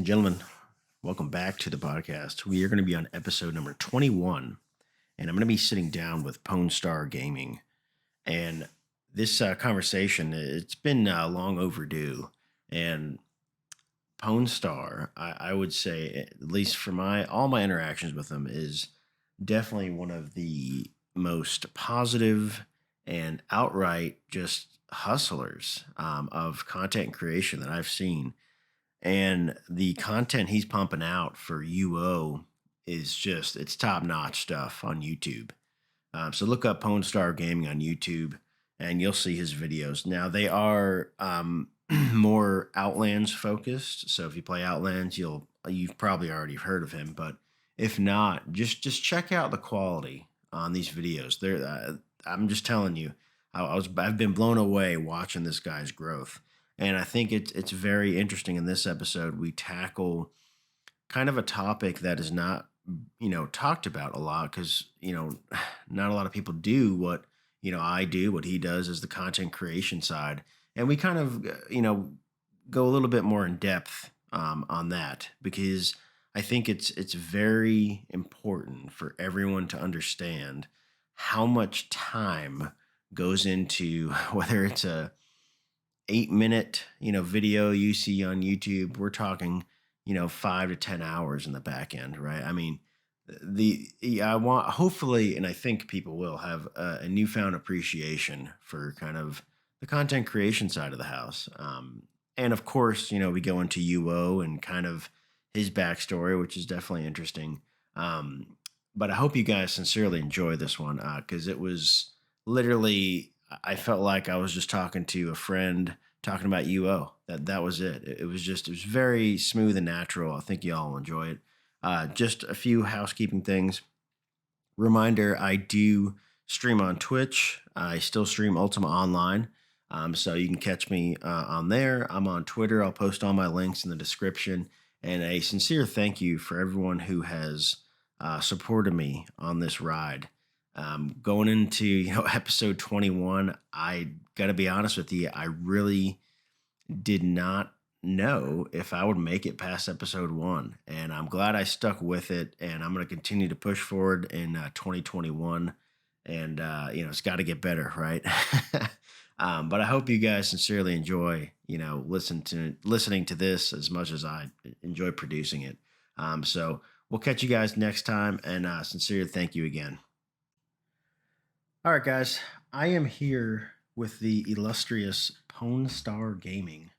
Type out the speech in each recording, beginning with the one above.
and gentlemen, welcome back to the podcast. We are going to be on episode number 21, and I'm going to be sitting down with Pwnstarr Gaming. And this conversation, it's been long overdue. And Pwnstarr, I would say, at least for all my interactions with him, is definitely one of the most positive and outright just hustlers of content creation that I've seen, and the content he's pumping out for UO is just it's top notch stuff on YouTube. So look up Pwnstarr Gaming on YouTube, and you'll see his videos. Now they are more Outlands focused. So if you play Outlands, you've probably already heard of him. But if not, just check out the quality on these videos. I'm just telling you, I've been blown away watching this guy's growth. And I think it's very interesting. In this episode, we tackle kind of a topic that is not, talked about a lot because, not a lot of people do what, I do, what he does is the content creation side. And we kind of, go a little bit more in depth on that because I think it's very important for everyone to understand how much time goes into whether it's a 8 minute, video you see on YouTube. We're talking, 5 to 10 hours in the back end, right? I mean, I want hopefully, and I think people will have a newfound appreciation for kind of the content creation side of the house. And of course, we go into UO and kind of his backstory, which is definitely interesting. But I hope you guys sincerely enjoy this one because it was literally I felt like I was just talking to a friend talking about UO. That was it. It was very smooth and natural. I think you all will enjoy it. Just a few housekeeping things. Reminder: I do stream on Twitch. I still stream Ultima online, so you can catch me on there. I'm on Twitter. I'll post all my links in the description. And a sincere thank you for everyone who has supported me on this ride. Going into episode 21, I got to be honest with you, I really did not know if I would make it past episode 1, and I'm glad I stuck with it. And I'm going to continue to push forward in 2021, and it's got to get better, right? But I hope you guys sincerely enjoy listening to this as much as I enjoy producing it. So we'll catch you guys next time, and sincere thank you again. All right, guys, I am here with the illustrious Pwnstarr Gaming,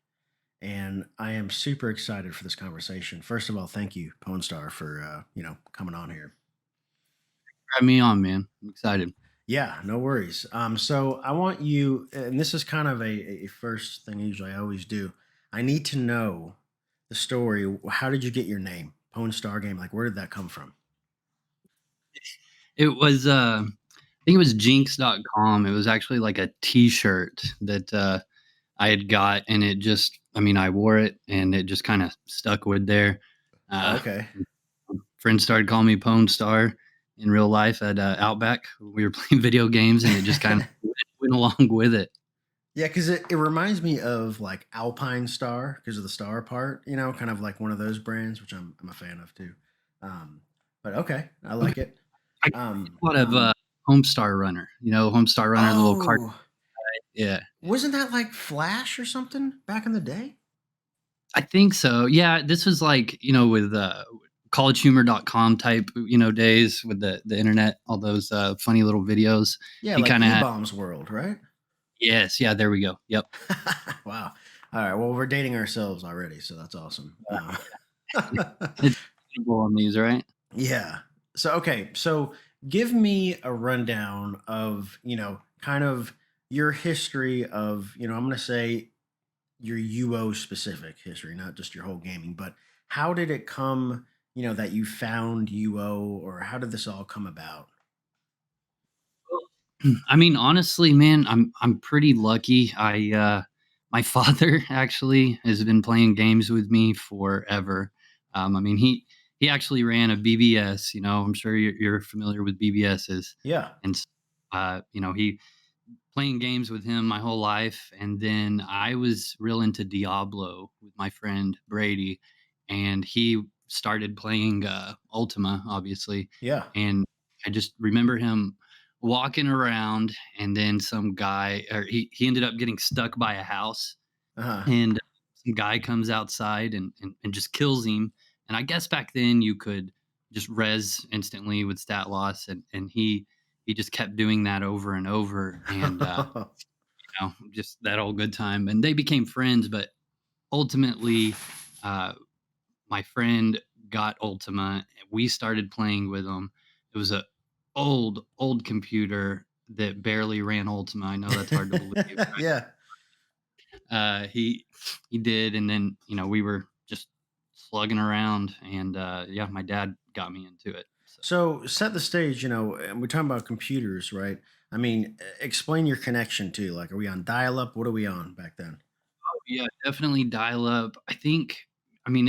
and I am super excited for this conversation. First of all, thank you, Pwnstarr, for coming on here. Have me on, man. I'm excited. Yeah, no worries. So I want you, and this is kind of a first thing usually I always do. I need to know the story. How did you get your name, Pwnstarr Game? Like, where did that come from? It was I think it was jinx.com. It was actually like a t-shirt that I had got, and it just I wore it and it just kind of stuck with there. Okay. Friends started calling me Pwnstarr in real life at Outback. We were playing video games and it just kind of went along with it. Yeah, because it reminds me of like Alpine Star because of the star part, kind of like one of those brands, which I'm a fan of too. But okay, I like it. I Um, a lot of Homestar Runner, Homestar Runner, the little card. oh, Yeah, wasn't that like Flash or something back in the day? I think so. Yeah, this was like, with collegehumor.com type, days with the internet, all those funny little videos. Yeah, He like kind of E had, Bombs World, right? yes, yeah, there we go. Yep. Wow. All right. Well, we're dating ourselves already, so that's awesome. It's available on these, right? Yeah. So okay, so give me a rundown of, kind of your history of, I'm going to say your UO specific history, not just your whole gaming, but how did it come, that you found UO, or how did this all come about? Honestly, man, I'm pretty lucky. My father actually has been playing games with me forever. He actually ran a BBS. I'm sure you're familiar with BBSs, Yeah. and he playing games with him my whole life. And then I was real into Diablo with my friend Brady. and he started playing Ultima, obviously. Yeah. And I just remember him walking around, and then some guy, or he ended up getting stuck by a house, Uh-huh. and some guy comes outside and just kills him. And I guess back then you could just res instantly with stat loss, and he just kept doing that over and over, and just that old good time. And they became friends, but ultimately, uh, my friend got Ultima. We started playing with him. It was a old computer that barely ran Ultima. I know that's hard to believe. Yeah. He did, and then we were just slugging around, and yeah, my dad got me into it. So So set the stage, and we're talking about computers, right? I mean, explain your connection too. Like, are we on dial up? What are we on back then? yeah, definitely dial up. I think, I mean,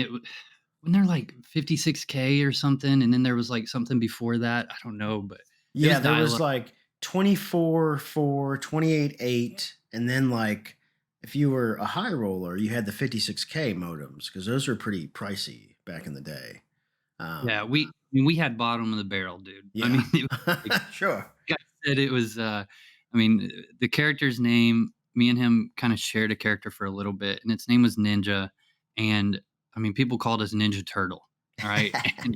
when they're like 56K or something, and then there was like something before that. I don't know, but it Yeah, was there dial was up. like 24 4, 28 8, and then like if you were a high roller, you had the 56K modems because those were pretty pricey back in the day. Yeah, Um, we had bottom of the barrel, dude. I yeah. mean, it was like, Sure. like I said, it was. I mean, the character's name. Me and him kind of shared a character for a little bit, and its name was Ninja. And I mean, people called us Ninja Turtle. All right, Yeah.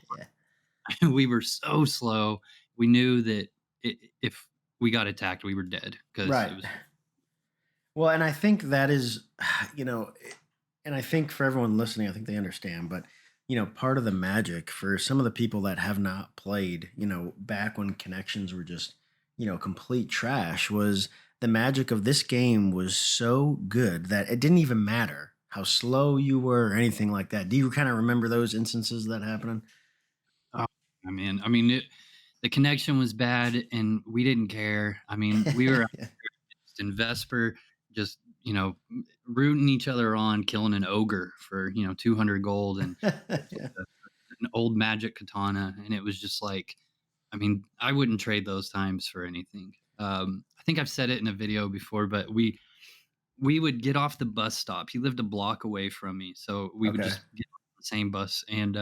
and we were so slow. We knew that if we got attacked, we were dead because Right. it was. Well, and I think that is, you know, and I think for everyone listening, I think they understand. But part of the magic for some of the people that have not played, back when connections were just, complete trash, was the magic of this game was so good that it didn't even matter how slow you were or anything like that. Do you kind of remember those instances of that happening? Oh, I mean, the connection was bad, and we didn't care. I mean, we were in Vesper, just rooting each other on, killing an ogre for 200 gold, and Yeah. an old magic katana, and it was just like, I mean, I wouldn't trade those times for anything. I think I've said it in a video before, but we would get off the bus stop. He lived a block away from me, so we would Okay. just get on the same bus, and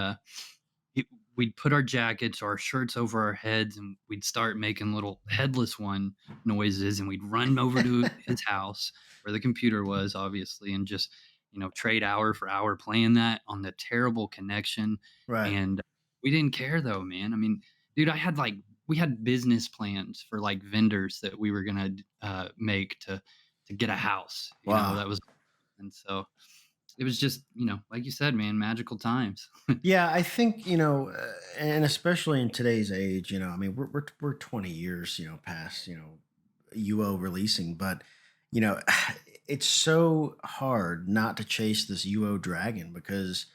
he, we'd put our jackets or our shirts over our heads, and we'd start making little headless one noises, and we'd run over to his house where the computer was, obviously, and just trade hour for hour playing that on the terrible connection. Right. And we didn't care though, man. I mean, dude, we had business plans for like vendors that we were gonna make to get a house. Wow. That was, and so it was just like you said, man, magical times. Yeah, I think and especially in today's age, I mean, we're 20 years, past, UO releasing, but you know, it's so hard not to chase this UO dragon because,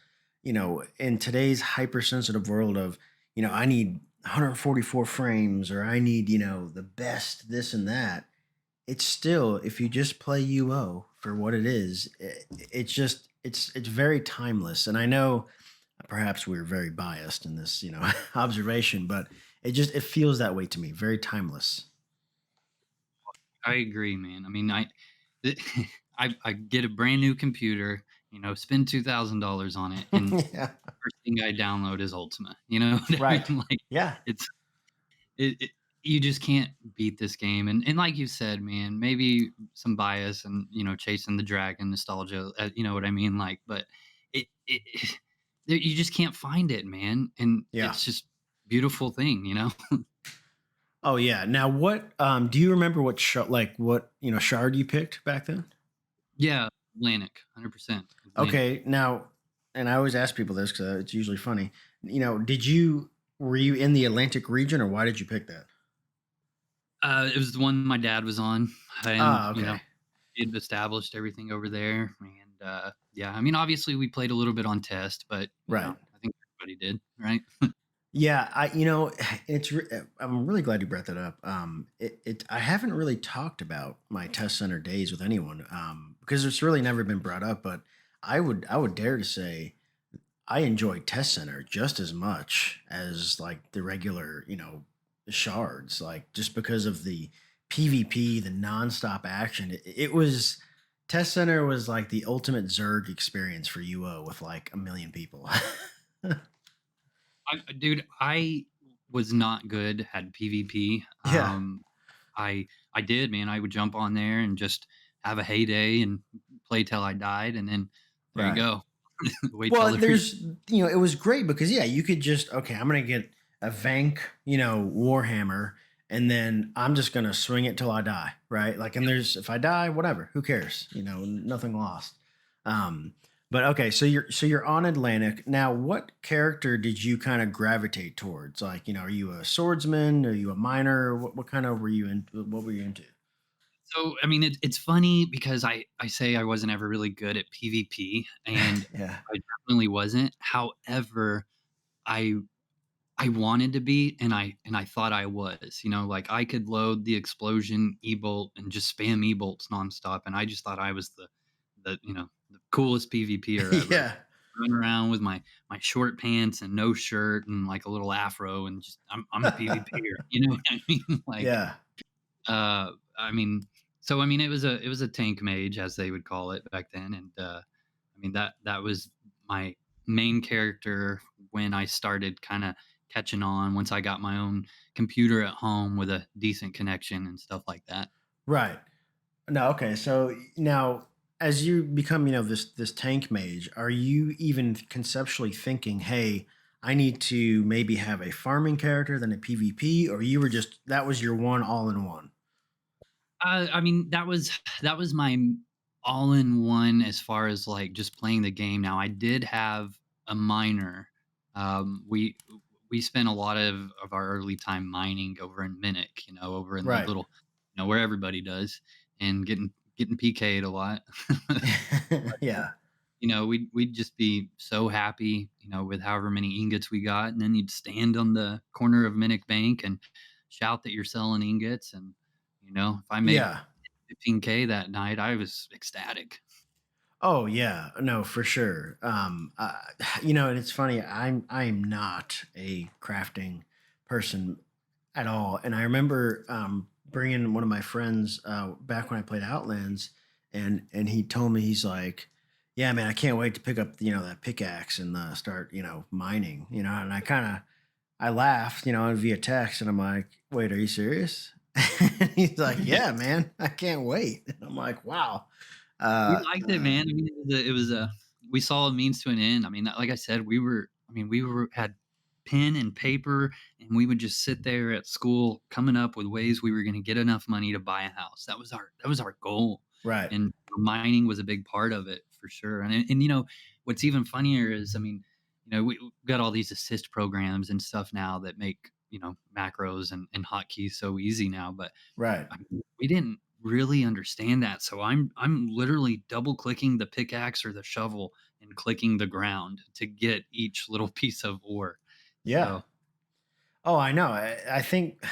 in today's hypersensitive world of, I need 144 frames or I need, the best this and that. It's still, if you just play UO for what it is, it's just it's very timeless. And I know perhaps we're very biased in this, observation, but it feels that way to me. Very timeless. I agree, man. I mean, th- I get a brand new computer, spend $2,000 on it, and Yeah. first thing I download is Ultima. You know what I Right. mean? Like Yeah. it's it you just can't beat this game. And like you said, man, maybe some bias and chasing the dragon nostalgia. You know what I mean? Like, but it you just can't find it, man. And Yeah. it's just beautiful thing, Oh yeah. Now what do you remember what shard you picked back then? Yeah, Atlantic, 100% Atlantic. Okay. Now, and I always ask people this because it's usually funny. Were you in the Atlantic region or why did you pick that? It was the one my dad was on, and Ah, okay. he'd established everything over there. And yeah, I mean, obviously we played a little bit on test, but Right. I think everybody did, right? Yeah, I'm really glad you brought that up. I haven't really talked about my test center days with anyone, because it's really never been brought up. But I would dare to say I enjoy test center just as much as like the regular, shards, like just because of the PvP, the nonstop action. It was, Test Center was like the ultimate Zerg experience for UO with like a million people. Dude, I was not good at PvP. Yeah, I did, man. I would jump on there and just have a heyday and play till I died, and then there you right. go. Wait till Well, the there's, it was great because yeah, you could just okay, I'm gonna get a Vank, Warhammer, and then I'm just gonna swing it till I die, right? Like, and there's if I die, whatever, who cares? Nothing lost. Um, but okay, so you're on Atlantic now. What character did you kind of gravitate towards? Like, are you a swordsman? Are you a miner? What kind of were you in? What were you into? So, I mean, it's funny because I say I wasn't ever really good at PvP, and Yeah, I definitely wasn't. However, I I wanted to be, and I thought I was. Like I could load the explosion e-bolt and just spam e-bolts nonstop, and I just thought I was the coolest PvPer ever. yeah, Run around with my short pants and no shirt and like a little afro, and just I'm a PvPer. You know what I mean? Like yeah. I mean, so I mean, it was a tank mage as they would call it back then, and I mean that was my main character when I started kind of catching on. Once I got my own computer at home with a decent connection and stuff like that. Right. No, okay. So now, as you become, this tank mage, are you even conceptually thinking, "Hey, I need to maybe have a farming character than a PvP," or you were just that was your one all in one? I mean, that was my all in one as far as like just playing the game. Now I did have a miner. We spent a lot of our early time mining over in Minnock, over in the Right. little, where everybody does, and getting PK'd a lot. Yeah. We'd just be so happy, with however many ingots we got, and then you'd stand on the corner of Minnock Bank and shout that you're selling ingots, and if I made Yeah. 15K that night, I was ecstatic. Oh yeah, no, for sure. And it's funny. I am not a crafting person at all. And I remember bringing one of my friends back when I played Outlands, and he told me he's like, "Yeah, man, I can't wait to pick up that pickaxe and start mining." And I laughed via text, and I'm like, "Wait, are you serious?" And he's like, "Yeah, man, I can't wait." And I'm like, "Wow." We Uh, liked it, man. I mean, it was a we saw a means to an end. I mean, like I said, we had pen and paper, and we would just sit there at school coming up with ways we were gonna get enough money to buy a house. That was our goal, right. and mining was a big part of it for sure. And what's even funnier is, I mean, we got all these assist programs and stuff now that make, macros and hotkeys so easy now, but Right. we didn't really understand that. So I'm literally double clicking the pickaxe or the shovel and clicking the ground to get each little piece of ore. Yeah. So Oh, I know. I think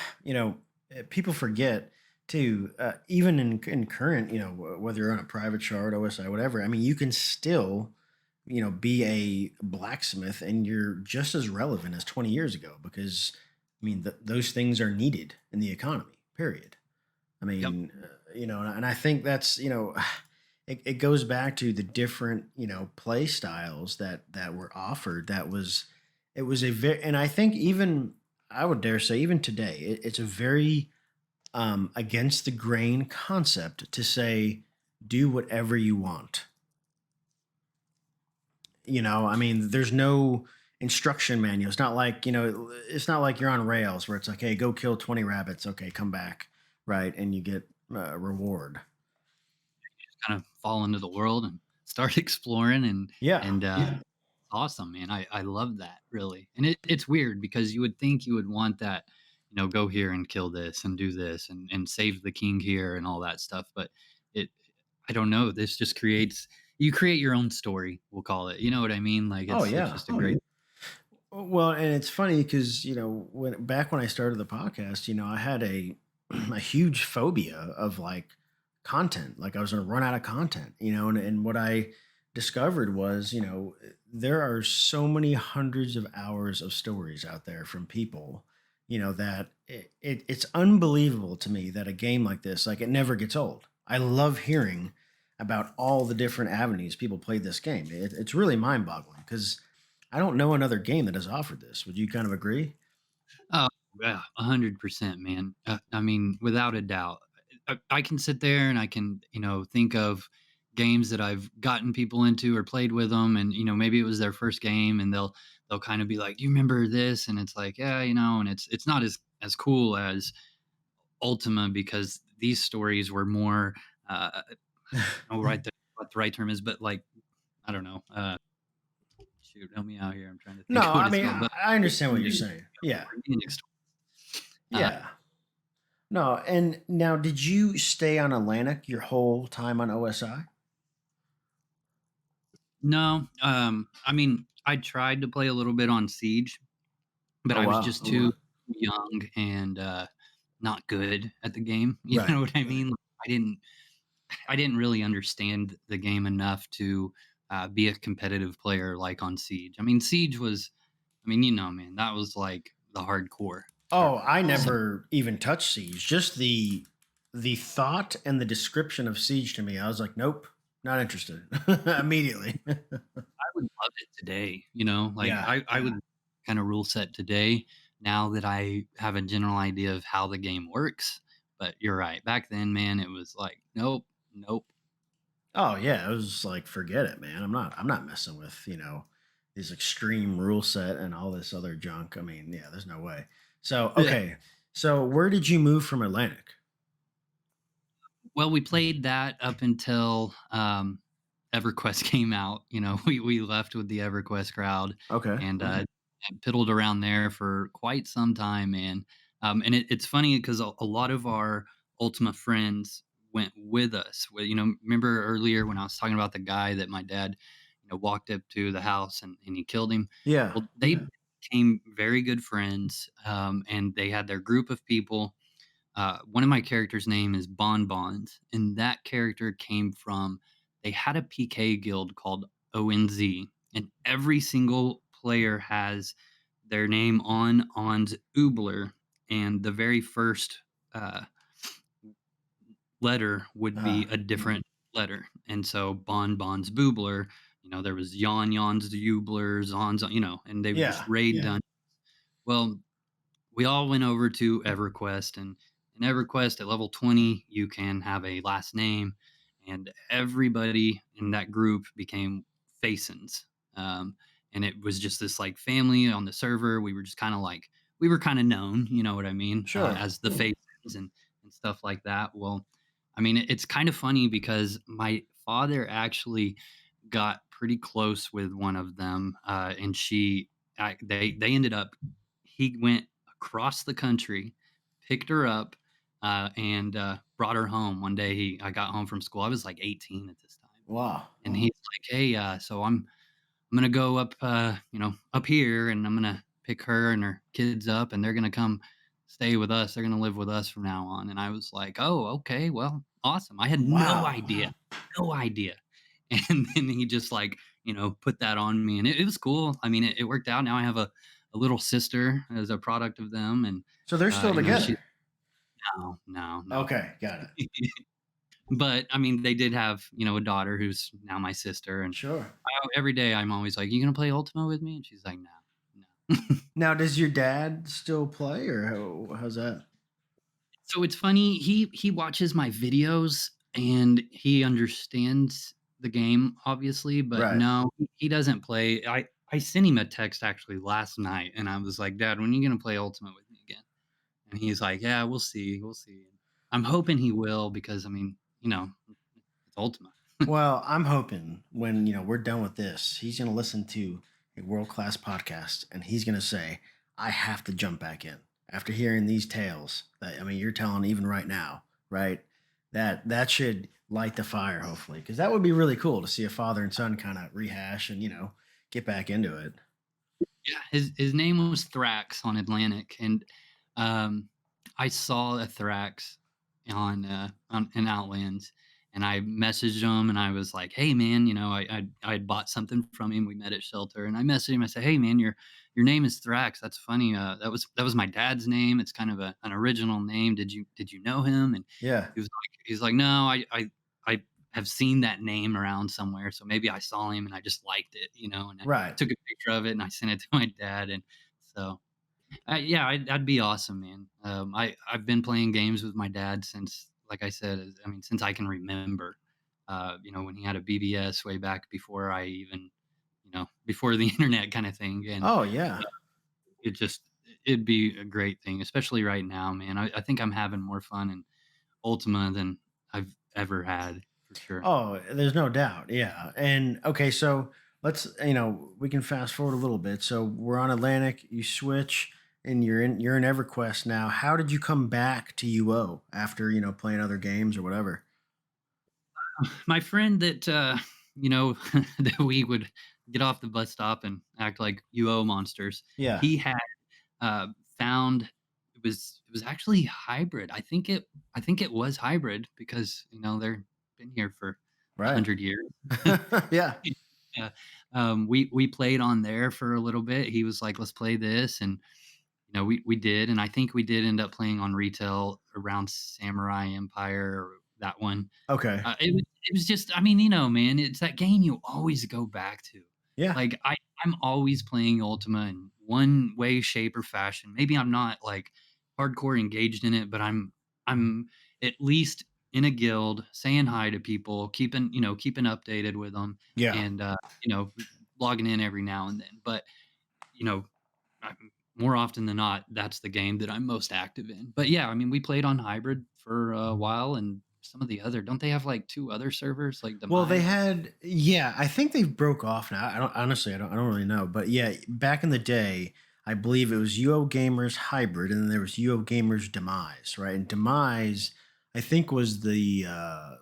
people forget too. Even in current, whether you're on a private shard, OSI, whatever. I mean, you can still, be a blacksmith, and you're just as relevant as 20 years ago because, I mean, those things are needed in the economy. Period. I yep. mean, and I think that's, it goes back to the different, play styles that were offered. It was a very, and I think even, I would dare say, even today, it's a very against the grain concept to say, do whatever you want. I mean, there's no instruction manual. It's not like, it's not like you're on rails where it's like, hey, go kill 20 rabbits. Okay, come back. Right. And you get a reward. Kind of fall into the world and start exploring, Yeah. and awesome, man. I love that, really. And it's weird because you would think you would want that, go here and kill this and do this and save the king here and all that stuff. But it, I don't know. This just you create your own story, we'll call it. You know what I mean? Like Oh, it's yeah. just a great. Well, and it's funny because when I started the podcast, I had a a huge phobia of like content. Like I was going to run out of content, and what I discovered was, there are so many hundreds of hours of stories out there from people, that it's unbelievable to me that a game like this, like it never gets old. I love hearing about all the different avenues people played this game. It's really mind boggling because I don't know another game that has offered this. Would you kind of agree? Oh, yeah, 100%, man. I mean, without a doubt. I can sit there and I can, think of games that I've gotten people into or played with them, and maybe it was their first game, and they'll kind of be like, "You remember this?" And it's like, "Yeah, and it's not as cool as Ultima because these stories were more, I don't know what the right term is, but like I don't know. Shoot, help me out here. I'm trying to No, think of what I it's mean called, but I understand what you're saying. Yeah, organic stories. yeah. No, and now did you stay on Atlantic your whole time on OSI? No, I mean, I tried to play a little bit on Siege, but Oh I was wow. just too young and not good at the game. You Right. know what I mean? Like, I didn't really understand the game enough to be a competitive player like on Siege. I mean, Siege was, I mean, man, that was like the Oh, hardcore. I So never even touched Siege. Just the thought and the description of Siege to me, I was like, nope, not interested immediately. I would love it today. Like Yeah, I would kind of rule set today now that I have a general idea of how the game works. But you're right. Back then, man, it was like, nope, nope. oh yeah, it was like, forget it, man. I'm not messing with, this extreme rule set and all this other junk. I mean, yeah, there's no way. So, Yeah. okay. So where did you move from Atlantic? Well, we played that up until EverQuest came out. We left with the EverQuest crowd Okay. and piddled around there for quite some time, man. And it's funny because a lot of our Ultima friends went with us. Remember earlier when I was talking about the guy that my dad, walked up to the house and he killed him? Yeah. Well, they became very good friends, and they had their group of people. One of my characters' name is Bonbons, and that character came from they had a PK guild called ONZ, and every single player has their name on On's Oobler, and the very first uh, letter would Uh, be a different letter. And so Bonbons Boobler, there was Yon Yons the Oobler, Zons, and they would just yeah. raid done. Well, we all went over to EverQuest, and in EverQuest at level 20, you can have a last name, and everybody in that group became Fasons. And it was just this like family on the server. We were just kind of like, we were kind of known, you know what I mean, Sure. as the Fasons and stuff like that. Well, I mean, it's kind of funny because my father actually got pretty close with one of them, and they ended up. He went across the country, picked her up, and brought her home. One day, I got home from school. I was like 18 at this time, Wow. and he's like, "Hey, so I'm gonna go up, up here, and I'm gonna pick her and her kids up, and they're gonna come stay with us. They're gonna live with us from now on." And I was like, "Oh, okay, well, awesome." I had Wow. no idea. And then he just like, put that on me, and it was cool. I mean, it worked out. Now I have a little sister as a product of them, and So they're still she together. no, no, no. Okay, got it. But I mean, they did have a daughter who's now my sister, and Sure. every day I'm always like, "You gonna play Ultima with me?" And she's like, "No, no." Now, does your dad still play, or how's that? So it's funny, he watches my videos and he understands the game, obviously, but Right. no, he doesn't play. I sent him a text actually last night, and I was like, "Dad, when are you gonna play Ultimate with me again?" And he's like, "Yeah, we'll see, we'll see." I'm hoping he will because I mean, it's Ultima. Well, I'm hoping when we're done with this, he's going to listen to a world class podcast, and he's going to say, "I have to jump back in after hearing these tales." That I mean, you're telling even right now, right? That should light the fire, hopefully, because that would be really cool to see a father and son kind of rehash and get back into it. Yeah, his name was Thrax on Atlantic, and I saw a Thrax on in Outlands, and I messaged him, and I was like, "Hey, man, I had bought something from him. We met at shelter, and I messaged him. I said, "Hey, man, your name is Thrax. That's funny. That was my dad's name. It's kind of an original name. Did you know him?" And Yeah. he's like, "No, I have seen that name around somewhere. So maybe I saw him and I just liked it, and I Right. took a picture of it and I sent it to my dad. And so, yeah, that'd be awesome, man. I've been playing games with my dad since, like I said, since I can remember. When he had a BBS way back before I even, before the internet kind of thing. And Oh yeah. it just it'd be a great thing, especially right now, man. I think I'm having more fun in Ultima than I've ever had for sure. Oh, there's no doubt. Yeah. And okay, so we can fast forward a little bit. So we're on Atlantic, you switch and you're in EverQuest now. How did you come back to UO after, playing other games or whatever? My friend that that we would get off the bus stop and act like UO monsters. Yeah. He had found it was actually hybrid. I think it was hybrid because they're been here for a Right. 100 years. Yeah. Yeah. We played on there for a little bit. He was like, "Let's play this," and we did, and I think we did end up playing on retail around Samurai Empire or that one. Okay. It was just, man, it's that game you always go back to. Yeah. Like I'm always playing Ultima in one way, shape, or fashion. Maybe I'm not like hardcore engaged in it, but I'm at least in a guild, saying hi to people, keeping updated with them, Yeah. and logging in every now and then. But you know, more often than not, that's the game that I'm most active in. But yeah, we played on hybrid for a while, and some of the other don't they have like two other servers like Well, they Demise? had, yeah, I think they've broke off now. I don't really know, but yeah, back in the day, I believe it was UO Gamers Hybrid, and then there was UO Gamers Demise, right? And Demise, I think, was the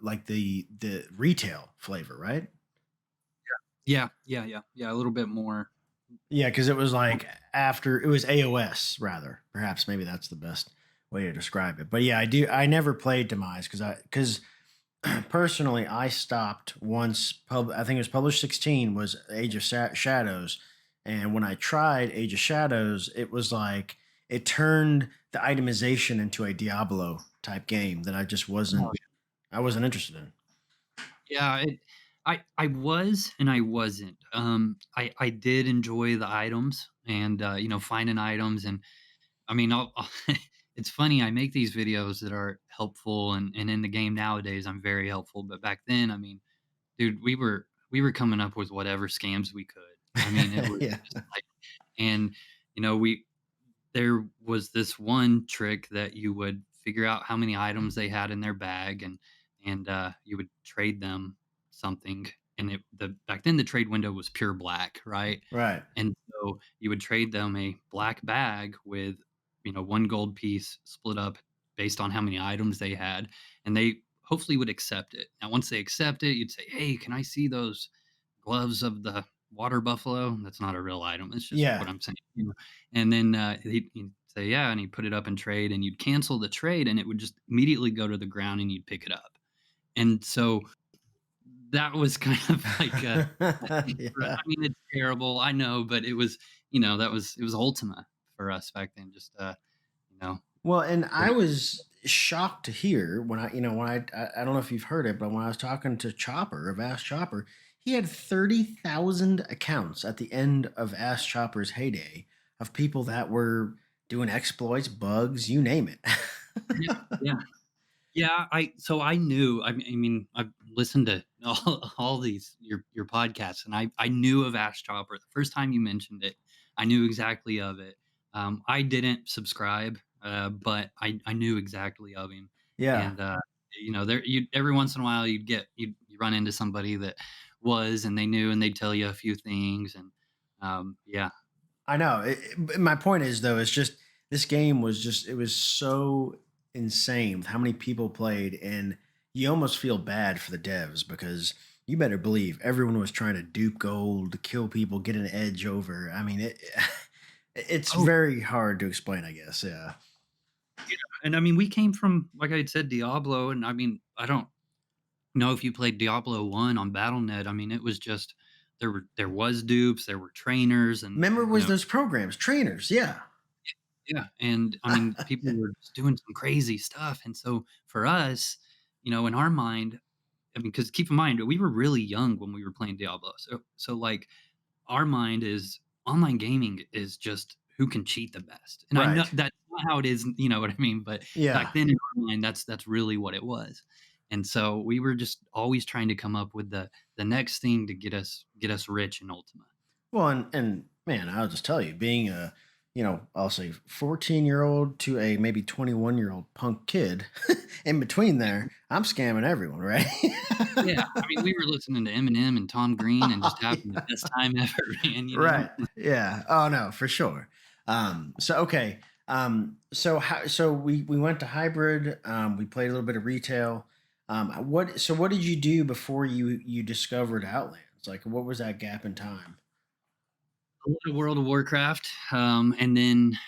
like the retail flavor, right? Yeah, yeah, yeah, yeah. A little bit more. Yeah, because it was like after it was AOS, rather. Perhaps maybe that's the best way to describe it. But yeah, I do. I never played Demise because personally, I stopped once. I think it was published 16 was Age of Shadows, and when I tried Age of Shadows, it was like it turned the itemization into a Diablo type game that I just Oh, wasn't interested in. yeah, I was and I wasn't. I did enjoy the items and finding items. And it's funny. I make these videos that are helpful, and in the game nowadays, I'm very helpful. But back then, dude, we were coming up with whatever scams we could. It was Yeah, just like, and we there was this one trick that you would figure out how many items they had in their bag, and you would trade them something. And the back then the trade window was pure black, right? right. And so you would trade them a black bag with one gold piece split up based on how many items they had, and they hopefully would accept it. Now once they accept it, you'd say, "Hey, can I see those gloves of the water buffalo?" That's not a real item. It's just what Yeah, I'm saying. And then he'd say, "Yeah," and he'd put it up in trade, and you'd cancel the trade, and it would just immediately go to the ground, and you'd pick it up. And so that was kind of like yeah. it's terrible, I know, but it was Ultima for us back then. Just you know, Well, and I pretty. was shocked to hear when I don't know if you've heard it, but when I was talking to Chopper of Ask Chopper, he had 30,000 accounts at the end of Ask Chopper's heyday of people that were doing exploits, bugs, you name it. Yeah, yeah. Yeah, I knew. I've listened to all these your podcasts, and I knew of Ash Chopper. The first time you mentioned it, I knew exactly of it. I didn't subscribe, but I knew exactly of him. Yeah. And there you every once in a while you run into somebody that was, and they knew, and they'd tell you a few things. And yeah. I know. My point is though, it's just this game was just it was so insane with how many people played, and you almost feel bad for the devs because you better believe everyone was trying to dupe gold, to kill people, get an edge over. I mean, it's Oh, very hard to explain, I guess. Yeah. and we came from, like I had said, Diablo, and I don't know if you played Diablo 1 on Battle.net. It was just there was dupes, there were trainers, Remember and was those programs, trainers, yeah. yeah, and people were just doing some crazy stuff. And so for us, in our mind, I mean, because keep in mind, we were really young when we were playing Diablo. So like our mind is online gaming is just who can cheat the best. And I know Right. that's not how it is, you know what I mean? But back Yeah. then in our mind, that's really what it was. And so we were just always trying to come up with the next thing to get us rich in Ultima. Well, and man, I'll just tell you, being a, I'll say 14-year-old to a maybe 21-year-old punk kid, in between there, I'm scamming everyone, right? Yeah, I mean, we were listening to Eminem and Tom Green and just having the best time ever, man, you know? Right. Yeah. Oh no, for sure. So okay. So we went to hybrid. We played a little bit of retail. What did you do before you discovered Outlands? Like, what was that gap in time? A lot of World of Warcraft, and then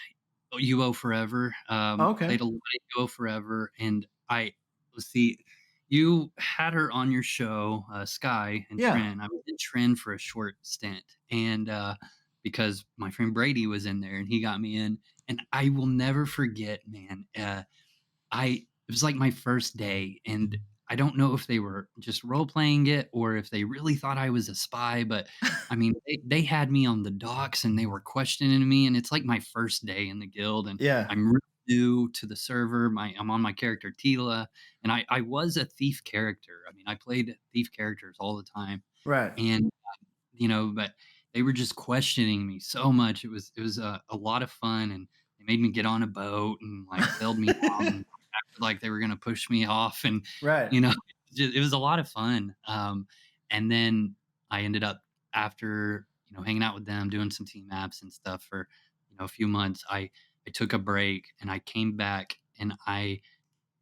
UO Forever, Okay. played a lot of UO Forever, and I let's see, you had her on your show, Sky and Yeah. Trin. I was in Trin for a short stint, and, because my friend Brady was in there and he got me in, and I will never forget, man, I it was like my first day, and I don't know if they were just role playing it or if they really thought I was a spy, but I mean, they had me on the docks and they were questioning me, and it's like my first day in the guild, and Yeah. I'm really new to the server. I'm on my character Tila, and I was a thief character. I mean, I played thief characters all the time, Right. and but they were just questioning me so much. It was a lot of fun, and they made me get on a boat and like bailed me out and acted like they were gonna push me off, and Right. you know, it was a lot of fun. And then I ended up after hanging out with them, doing some team apps and stuff for a few months. I took a break and I came back and I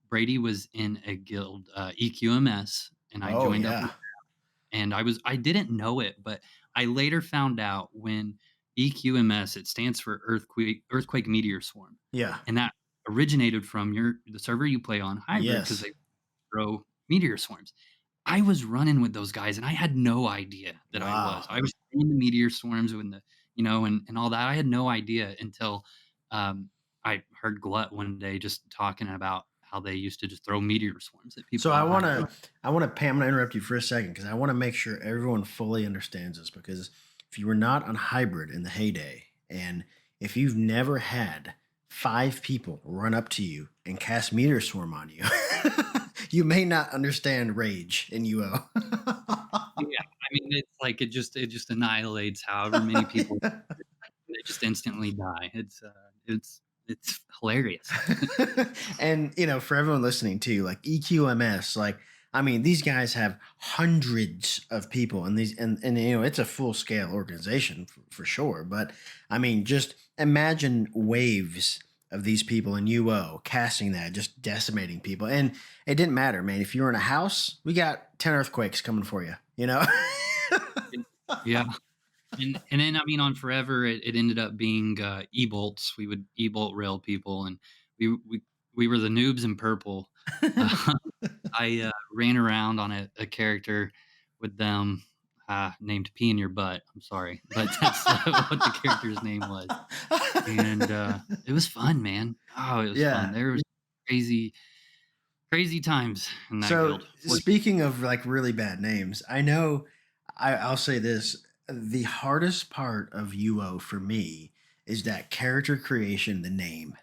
Brady was in a guild, EQMS, and I Oh joined up yeah. and I didn't know it, but I later found out when EQMS, it stands for Earthquake Meteor Swarm, Yeah. and that originated from the server you play on Hybrid because Yes. they throw meteor swarms. I was running with those guys, and I had no idea that I was. Wow. I was throwing the meteor swarms when and all that. I had no idea until um, I heard Glut one day just talking about how they used to just throw meteor swarms at So people on Hybrid. Pam, I'm gonna interrupt you for a second because I want to make sure everyone fully understands this. Because if you were not on hybrid in the heyday, and if you've never had 5 people run up to you and cast meteor swarm on you, you may not understand rage in UO. Yeah, I mean, it's like it just annihilates however many people. Yeah. They just instantly die. It's hilarious. And for everyone listening too, like EQMS, like I mean, these guys have hundreds of people, and it's a full scale organization for sure. But I mean, just imagine waves of these people in UO casting that, just decimating people, and it didn't matter, man. If you were in a house, we got 10 earthquakes coming for you. You know. Yeah. And then I mean on Forever it ended up being e-bolts. We would e-bolt rail people and we we we were the noobs in purple. Uh, I ran around on a character with them named Pee in Your Butt. I'm sorry, but that's what the character's name was. And it was fun, man. Oh, it was fun. Yeah. There was crazy crazy times in that So guild. speaking of like really bad names, I know I'll say this: the hardest part of UO for me is that character creation, the name.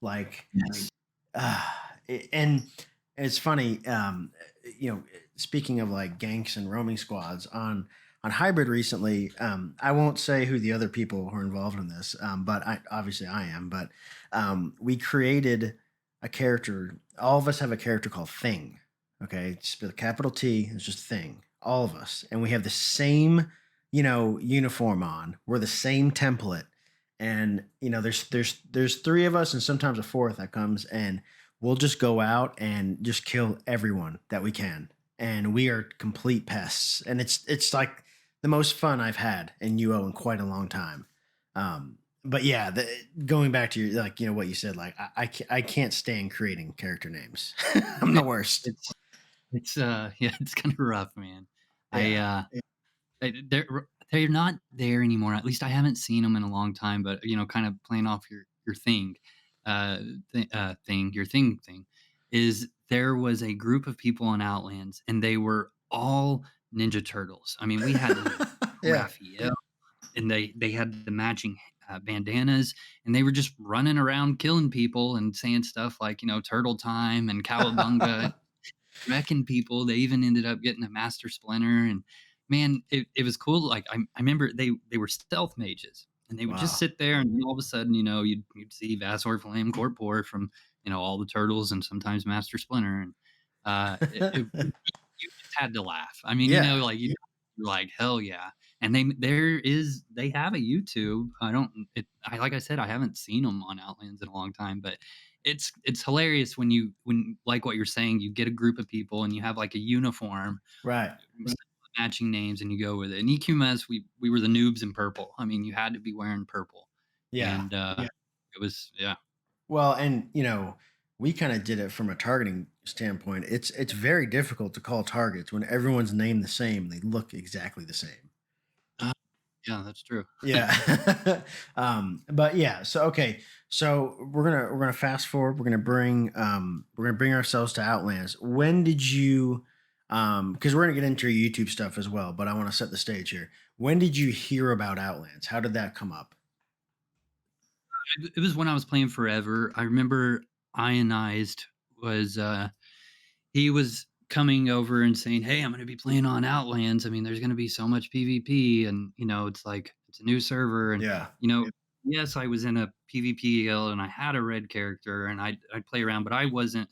Like, Yes. uh, and it's funny. Speaking of like ganks and roaming squads on hybrid recently, I won't say who the other people who are involved in this, but obviously I am. But we created a character. All of us have a character called Thing. Okay, it's with a capital T. It's just Thing. All of us, and we have the same, uniform on. We're the same template, and there's 3 of us, and sometimes a fourth that comes, and we'll just go out and just kill everyone that we can, and we are complete pests, and it's like the most fun I've had in UO in quite a long time. But yeah, going back to your like what you said, like I can't stand creating character names. I'm the worst. It's yeah, it's kind of rough, man. I Yeah. they're not there anymore. At least I haven't seen them in a long time. But kind of playing off your thing, your thing. is there was a group of people on Outlands, and they were all Ninja Turtles. I mean, we had like Yeah. Raphael, and they had the matching bandanas, and they were just running around killing people and saying stuff like, "Turtle time" and "Cowabunga," wrecking people. They even ended up getting a Master Splinter, and man, it was cool. Like I remember they were stealth mages, and they would just Wow. sit there, and all of a sudden, you'd see Vasor Flame Corpor from all the turtles, and sometimes Master Splinter, and you just had to laugh. I mean, Yeah. like you're like hell yeah. And they have a YouTube. I don't it I like I said, I haven't seen them on Outlands in a long time, but it's hilarious when like what you're saying, you get a group of people and you have like a uniform, Right. matching names, and you go with it. In EQMS, we were the noobs in purple. I mean, you had to be wearing purple, Yeah. and it was yeah. Well, and we kind of did it from a targeting standpoint. It's very difficult to call targets when everyone's named the same. They look exactly the same. Uh, yeah, that's true. Yeah. But yeah, so okay. So we're gonna fast forward. We're gonna bring ourselves to Outlands. When did you because we're gonna get into your YouTube stuff as well, but I want to set the stage here. When did you hear about Outlands? How did that come up? It was when I was playing Forever. I remember Ionized was he was coming over and saying, "Hey, I'm going to be playing on Outlands. I mean, there's going to be so much PvP, and it's like it's a new server, and Yeah. you know, yes, I was in a PvP guild and I had a red character, and I'd play around, but I wasn't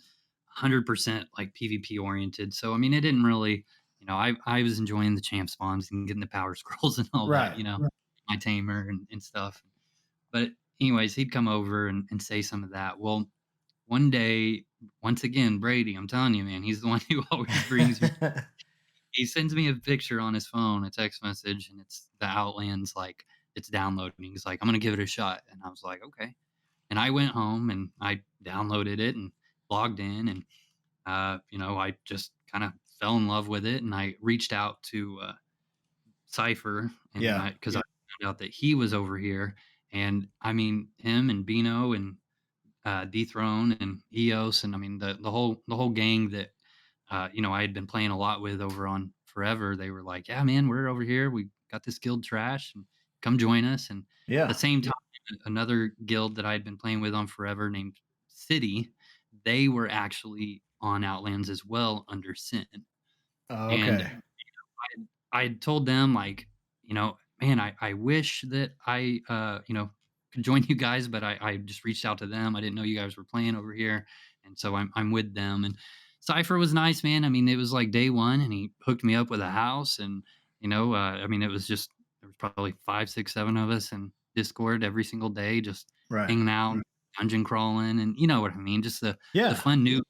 100% like PvP oriented. So I mean, it didn't really, I was enjoying the champ spawns and getting the power scrolls and all that, Right. my tamer and stuff. But anyways, he'd come over and say some of that. Well, one day, once again, Brady, I'm telling you, man, he's the one who always brings me. He sends me a picture on his phone, a text message, and it's the Outlands, like it's downloading. He's like, I'm gonna give it a shot, and I was like, okay. And I went home and I downloaded it and logged in, and I just kind of fell in love with it, and I reached out to Cypher, and Yeah. because I found out that he was over here, and I mean him and Bino and Dethrone and Eos, and I mean the whole gang that I had been playing a lot with over on Forever. They were like, "Yeah, man, we're over here. We got this guild trash, and come join us." And at the Yeah. same time, another guild that I had been playing with on Forever named City, they were actually on Outlands as well under Sin, Oh, and okay. I had told them like, man, I wish that I could join you guys, but I just reached out to them. I didn't know you guys were playing over here, and so I'm with them. And Cypher was nice, man. I mean, it was like day one, and he hooked me up with a house, and I mean, it was just there was probably five, six, seven of us in Discord every single day, just Right. hanging out, dungeon crawling, and you know what I mean, just the Yeah. fun new.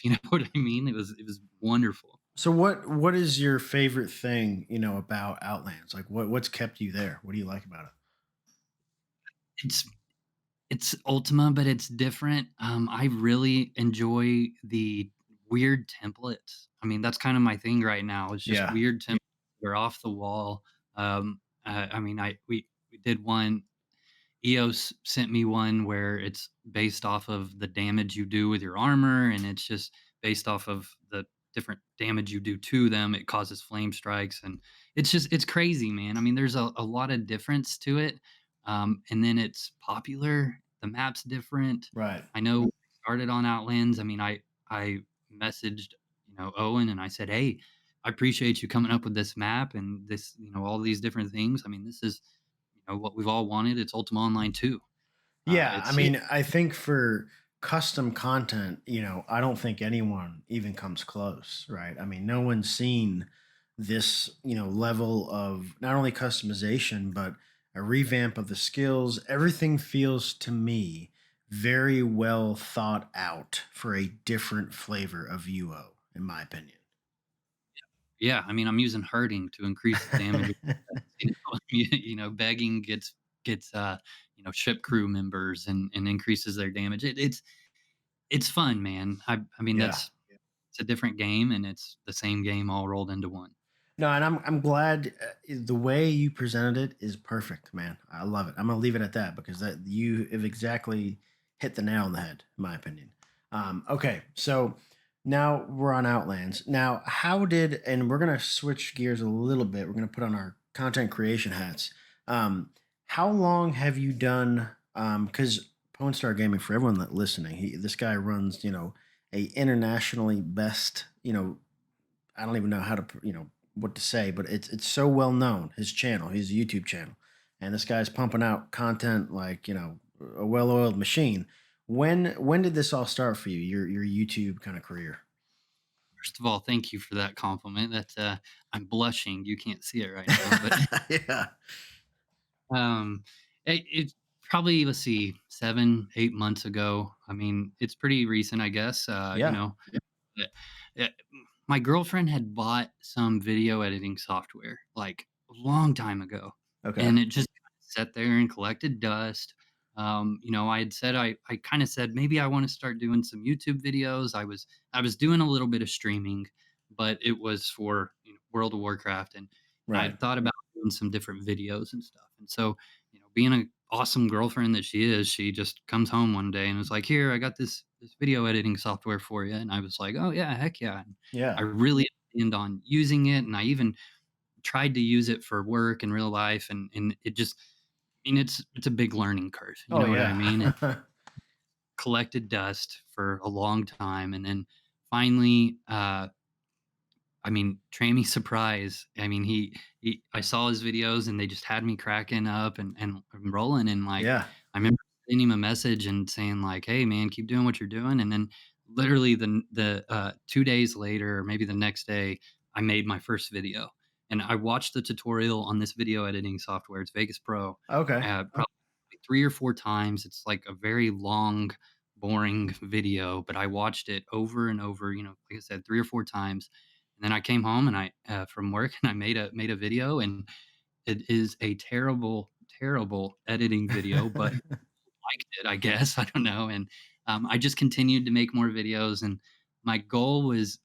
You know what I mean? It was wonderful. So what is your favorite thing, about Outlands? Like what's kept you there? What do you like about it? It's It's Ultima, but it's different. I really enjoy the weird templates. I mean, that's kind of my thing right now. It's just Yeah. weird templates. They're off the wall. I mean, we did one. EOS sent me one where it's based off of the damage you do with your armor, and it's just based off of the different damage you do to them. It causes flame strikes, and it's crazy, man. I mean, there's a lot of difference to it, and then it's popular. The map's different. Right. I know. Started on Outlands. I mean, I messaged Owen, and I said, hey. I appreciate you coming up with this map and this, all these different things. I mean, this is what we've all wanted. It's Ultima Online too. Yeah, I It's mean, I think for custom content, I don't think anyone even comes close, right? I mean, no one's seen this, level of not only customization, but a revamp of the skills. Everything feels to me very well thought out for a different flavor of UO, in my opinion. yeah. I mean, I'm using hurting to increase the damage. Begging gets ship crew members and increases their damage. It's fun, man. I mean, Yeah. it's a different game, and it's the same game all rolled into one. No, and I'm glad the way you presented it is perfect, man. I love it. I'm gonna leave it at that because that you have exactly hit the nail on the head, in my opinion. Okay, so now we're on Outlands. Now, how did, and we're gonna switch gears a little bit. We're gonna put on our content creation hats. Um, how long have you done? Because Pwnstarr Gaming, for everyone that listening, this guy runs, a internationally best, I don't even know how to, what to say, but it's so well known. His channel, his YouTube channel, and this guy's pumping out content like a well-oiled machine. When did this all start for you? Your YouTube kind of career? First of all, thank you for that compliment. I'm blushing. You can't see it right now, but Yeah, um, it's probably, let's see, 7, 8 months ago. I mean, it's pretty recent, I guess. yeah. Uh, uh, my girlfriend had bought some video editing software like a long time ago, Okay. and it just kinda sat there and collected dust. I had said I kind of said maybe I want to start doing some YouTube videos. I was doing a little bit of streaming, but it was for World of Warcraft, and I Right. had thought about doing some different videos and stuff. And so, being a awesome girlfriend that she is, she just comes home one day and was like, "Here, I got this video editing software for you." And I was like, "Oh yeah, heck yeah!" And I Yeah. really planned on using it, and I even tried to use it for work in real life, and it just, I mean, it's a big learning curve. You Oh know what I yeah. mean? And collected dust for a long time, and then finally, I mean, Trammy surprise. I mean, I saw his videos and they just had me cracking up and rolling. And like, Yeah. I remember sending him a message and saying like, "Hey man, keep doing what you're doing." And then literally the 2 days later, or maybe the next day, I made my first video. And I watched the tutorial on this video editing software. It's Vegas Pro. Okay. Probably 3 or 4 times. It's like a very long, boring video, but I watched it over and over. Like I said, 3 or 4 times, and then I came home and I from work and I made a video, and it is a terrible, terrible editing video, but liked it, I guess. I don't know. And I just continued to make more videos, and my goal was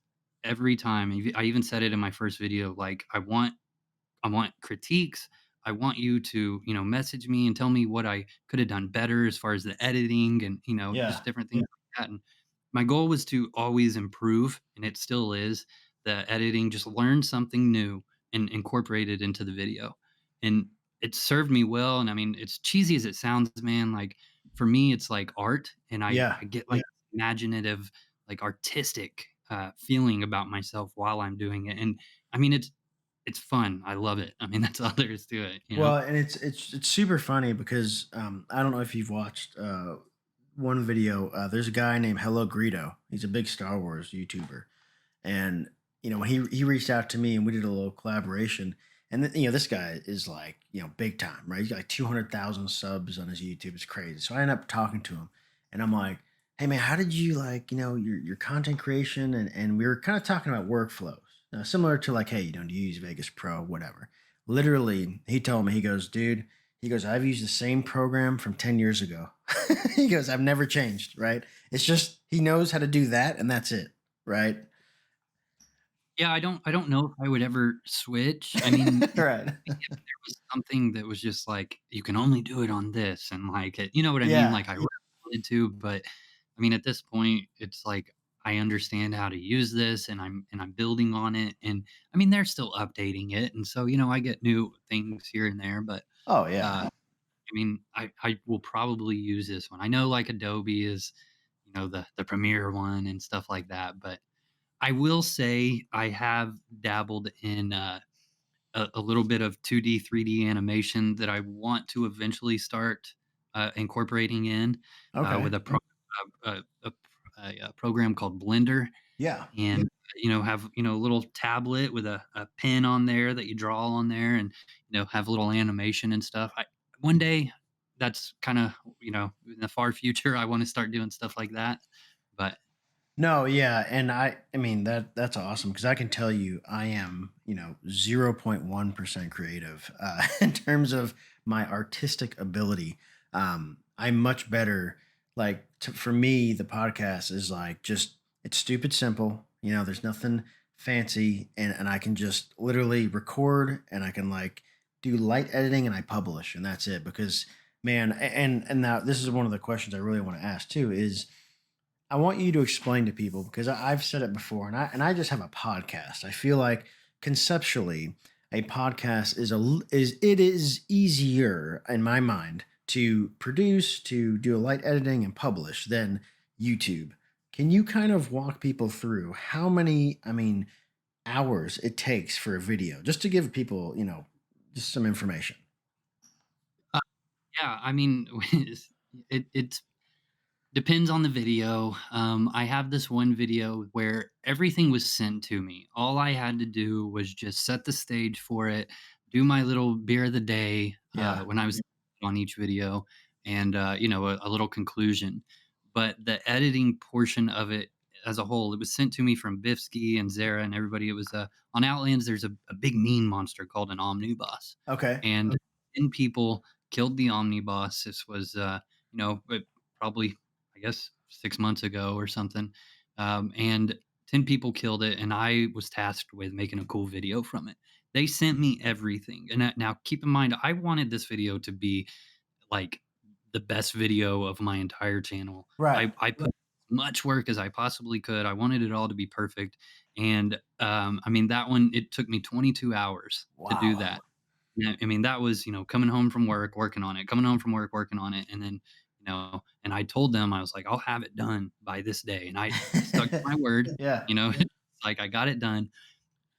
every time. I even said it in my first video, like I want critiques. I want you to, message me and tell me what I could have done better as far as the editing and, Yeah. just different things like that. And my goal was to always improve, and it still is the editing, just learn something new and incorporate it into the video. And it served me well. And I mean, it's cheesy as it sounds, man. Like for me, it's like art, and I, Yeah. I get like imaginative, like artistic feeling about myself while I'm doing it. And I mean, it's fun. I love it. I mean, that's all there is to it. Well, and it's super funny because I don't know if you've watched one video. There's a guy named Hello Greedo. He's a big Star Wars YouTuber, and when he reached out to me and we did a little collaboration. And this guy is like big time, right? He's got like 200,000 subs on his YouTube. It's crazy. So I end up talking to him, and I'm like, "Hey man, how did you like your content creation?" And we were kind of talking about workflows, similar to like, "Hey, do you use Vegas Pro, whatever." Literally, he told me, he goes, "Dude," he goes, "I've used the same program from 10 years ago." He goes, "I've never changed, right? It's just he knows how to do that, and that's it, right?" Yeah, I don't know if I would ever switch. I mean, Right. if there was something that was just like, you can only do it on this, and like, you know what I mean? Yeah. Like, I really wanted to, but I mean, at this point, it's like I understand how to use this, and I'm building on it, and I mean, they're still updating it, and so I get new things here and there, but Oh yeah. I mean, I will probably use this one. I know like Adobe is, the premier one and stuff like that, but I will say I have dabbled in a little bit of 2D, 3D animation that I want to eventually start incorporating in Okay. with a program called Blender, Yeah. and have a little tablet with a pen on there that you draw on there, and have a little animation and stuff. One day, that's kind of in the far future, I want to start doing stuff like that, but No, yeah, and I mean that's awesome because I can tell you I am 0.1% creative in terms of my artistic ability. I'm much better. Like for me, the podcast is like just it's stupid simple. There's nothing fancy, and I can just literally record and I can like do light editing and I publish and that's it. Because man, and now this is one of the questions I really want to ask too is I want you to explain to people because I've said it before, and I just have a podcast. I feel like conceptually, a podcast is easier in my mind to produce, to do a light editing and publish than YouTube. Can you kind of walk people through how many, I mean, hours it takes for a video, just to give people, just some information? Uh, yeah, I mean, it depends on the video. I have this one video where everything was sent to me. All I had to do was just set the stage for it, do my little beer of the day Yeah. when I was on each video, and a little conclusion. But the editing portion of it as a whole, it was sent to me from Bifsky and Zara and everybody. It was on Outlands. There's a big mean monster called an omnibus, Okay. and 10 people killed the omnibus. This was probably I guess 6 months ago or something. And 10 people killed it, and I was tasked with making a cool video from it. They sent me everything. And now keep in mind, I wanted this video to be like the best video of my entire channel. Right. I put as much work as I possibly could. I wanted it all to be perfect. And I mean, that one, it took me 22 hours to do Wow. that. Yeah, I mean, that was, coming home from work, working on it, coming home from work, working on it. And then, and I told them, I was like, I'll have it done by this day. And I stuck to my word, Yeah. it's like I got it done.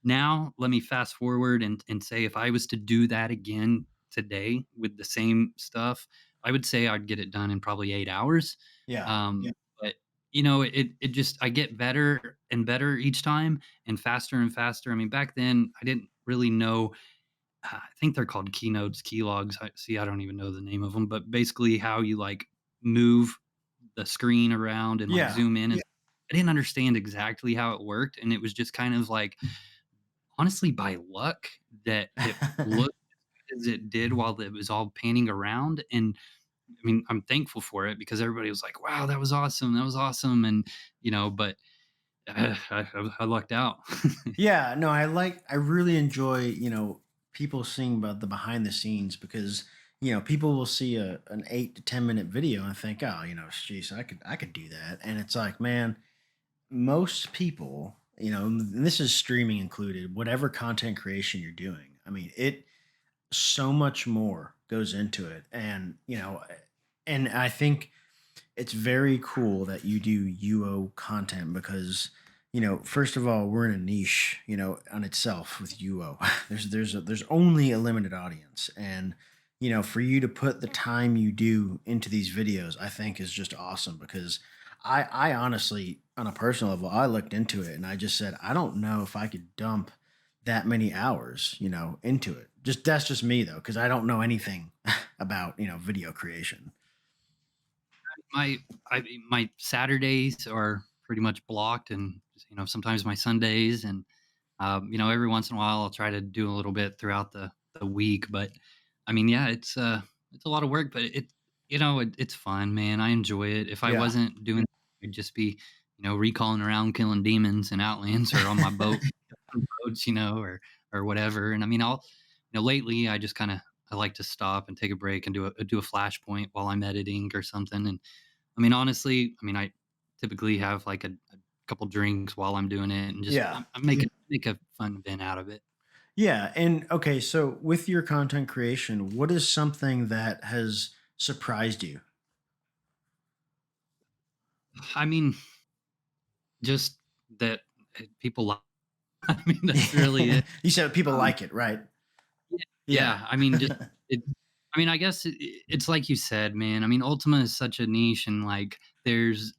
Now, let me fast forward and say if I was to do that again today with the same stuff, I would say I'd get it done in probably 8 hours. Yeah. But it just I get better and better each time and faster and faster. I mean, back then I didn't really know I think they're called keynotes, keylogs. I don't even know the name of them, but basically how you like move the screen around and like Yeah. zoom in. And I didn't understand exactly how it worked, and it was just kind of like honestly by luck that it looked as it did while it was all panning around. And I mean, I'm thankful for it because everybody was like, "Wow, that was awesome! That was awesome!" And but I lucked out. Yeah, no, I really enjoy, people seeing about the behind the scenes because, people will see an 8 to 10 minute video and think, oh, geez, I could do that. And it's like, man, most people, and this is streaming included, whatever content creation you're doing, I mean, it so much more goes into it. And I think it's very cool that you do UO content because first of all we're in a niche on itself with UO. There's only a limited audience, and for you to put the time you do into these videos I think is just awesome because I honestly on a personal level I looked into it and I just said I don't know if I could dump that many hours into it. Just that's just me though because I don't know anything about video creation. my my Saturdays are pretty much blocked, and sometimes my Sundays, and every once in a while I'll try to do a little bit throughout the week. But I mean, yeah, it's a lot of work, but it's fun, man. I enjoy it. If I Yeah. wasn't doing, I'd just be recalling around killing demons and Outlands or on my boat roads, or whatever. And I mean, lately I just kind of I like to stop and take a break and do a flashpoint while I'm editing or something. And I mean, honestly, I mean, I typically have like a couple drinks while I'm doing it, and just Yeah. I make a fun event out of it. Yeah, and okay, so with your content creation, what is something that has surprised you? I mean, just that people like. I mean, that's really it. You said people Um, like it, right? Yeah. yeah, I mean, just it. I mean, I guess it's like you said, man. I mean, Ultima is such a niche, and like there's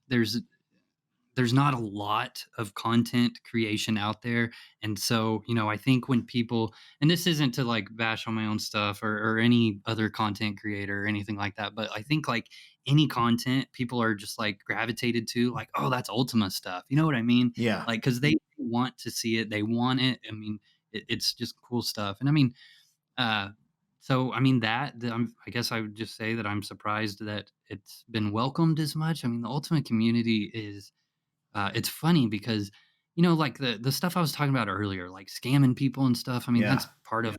not a lot of content creation out there. And so I think when people, and this isn't to like bash on my own stuff or any other content creator or anything like that, but I think like any content people are just like gravitated to, like, oh, that's Ultima stuff, you know what I mean? Yeah. Like because they want to see it, they want it. I mean, it's just cool stuff. And I mean, uh so I mean I guess I would just say that I'm surprised that it's been welcomed as much. I mean, the Ultimate community is it's funny because, like the stuff I was talking about earlier, like scamming people and stuff. I mean, Yeah. that's part of,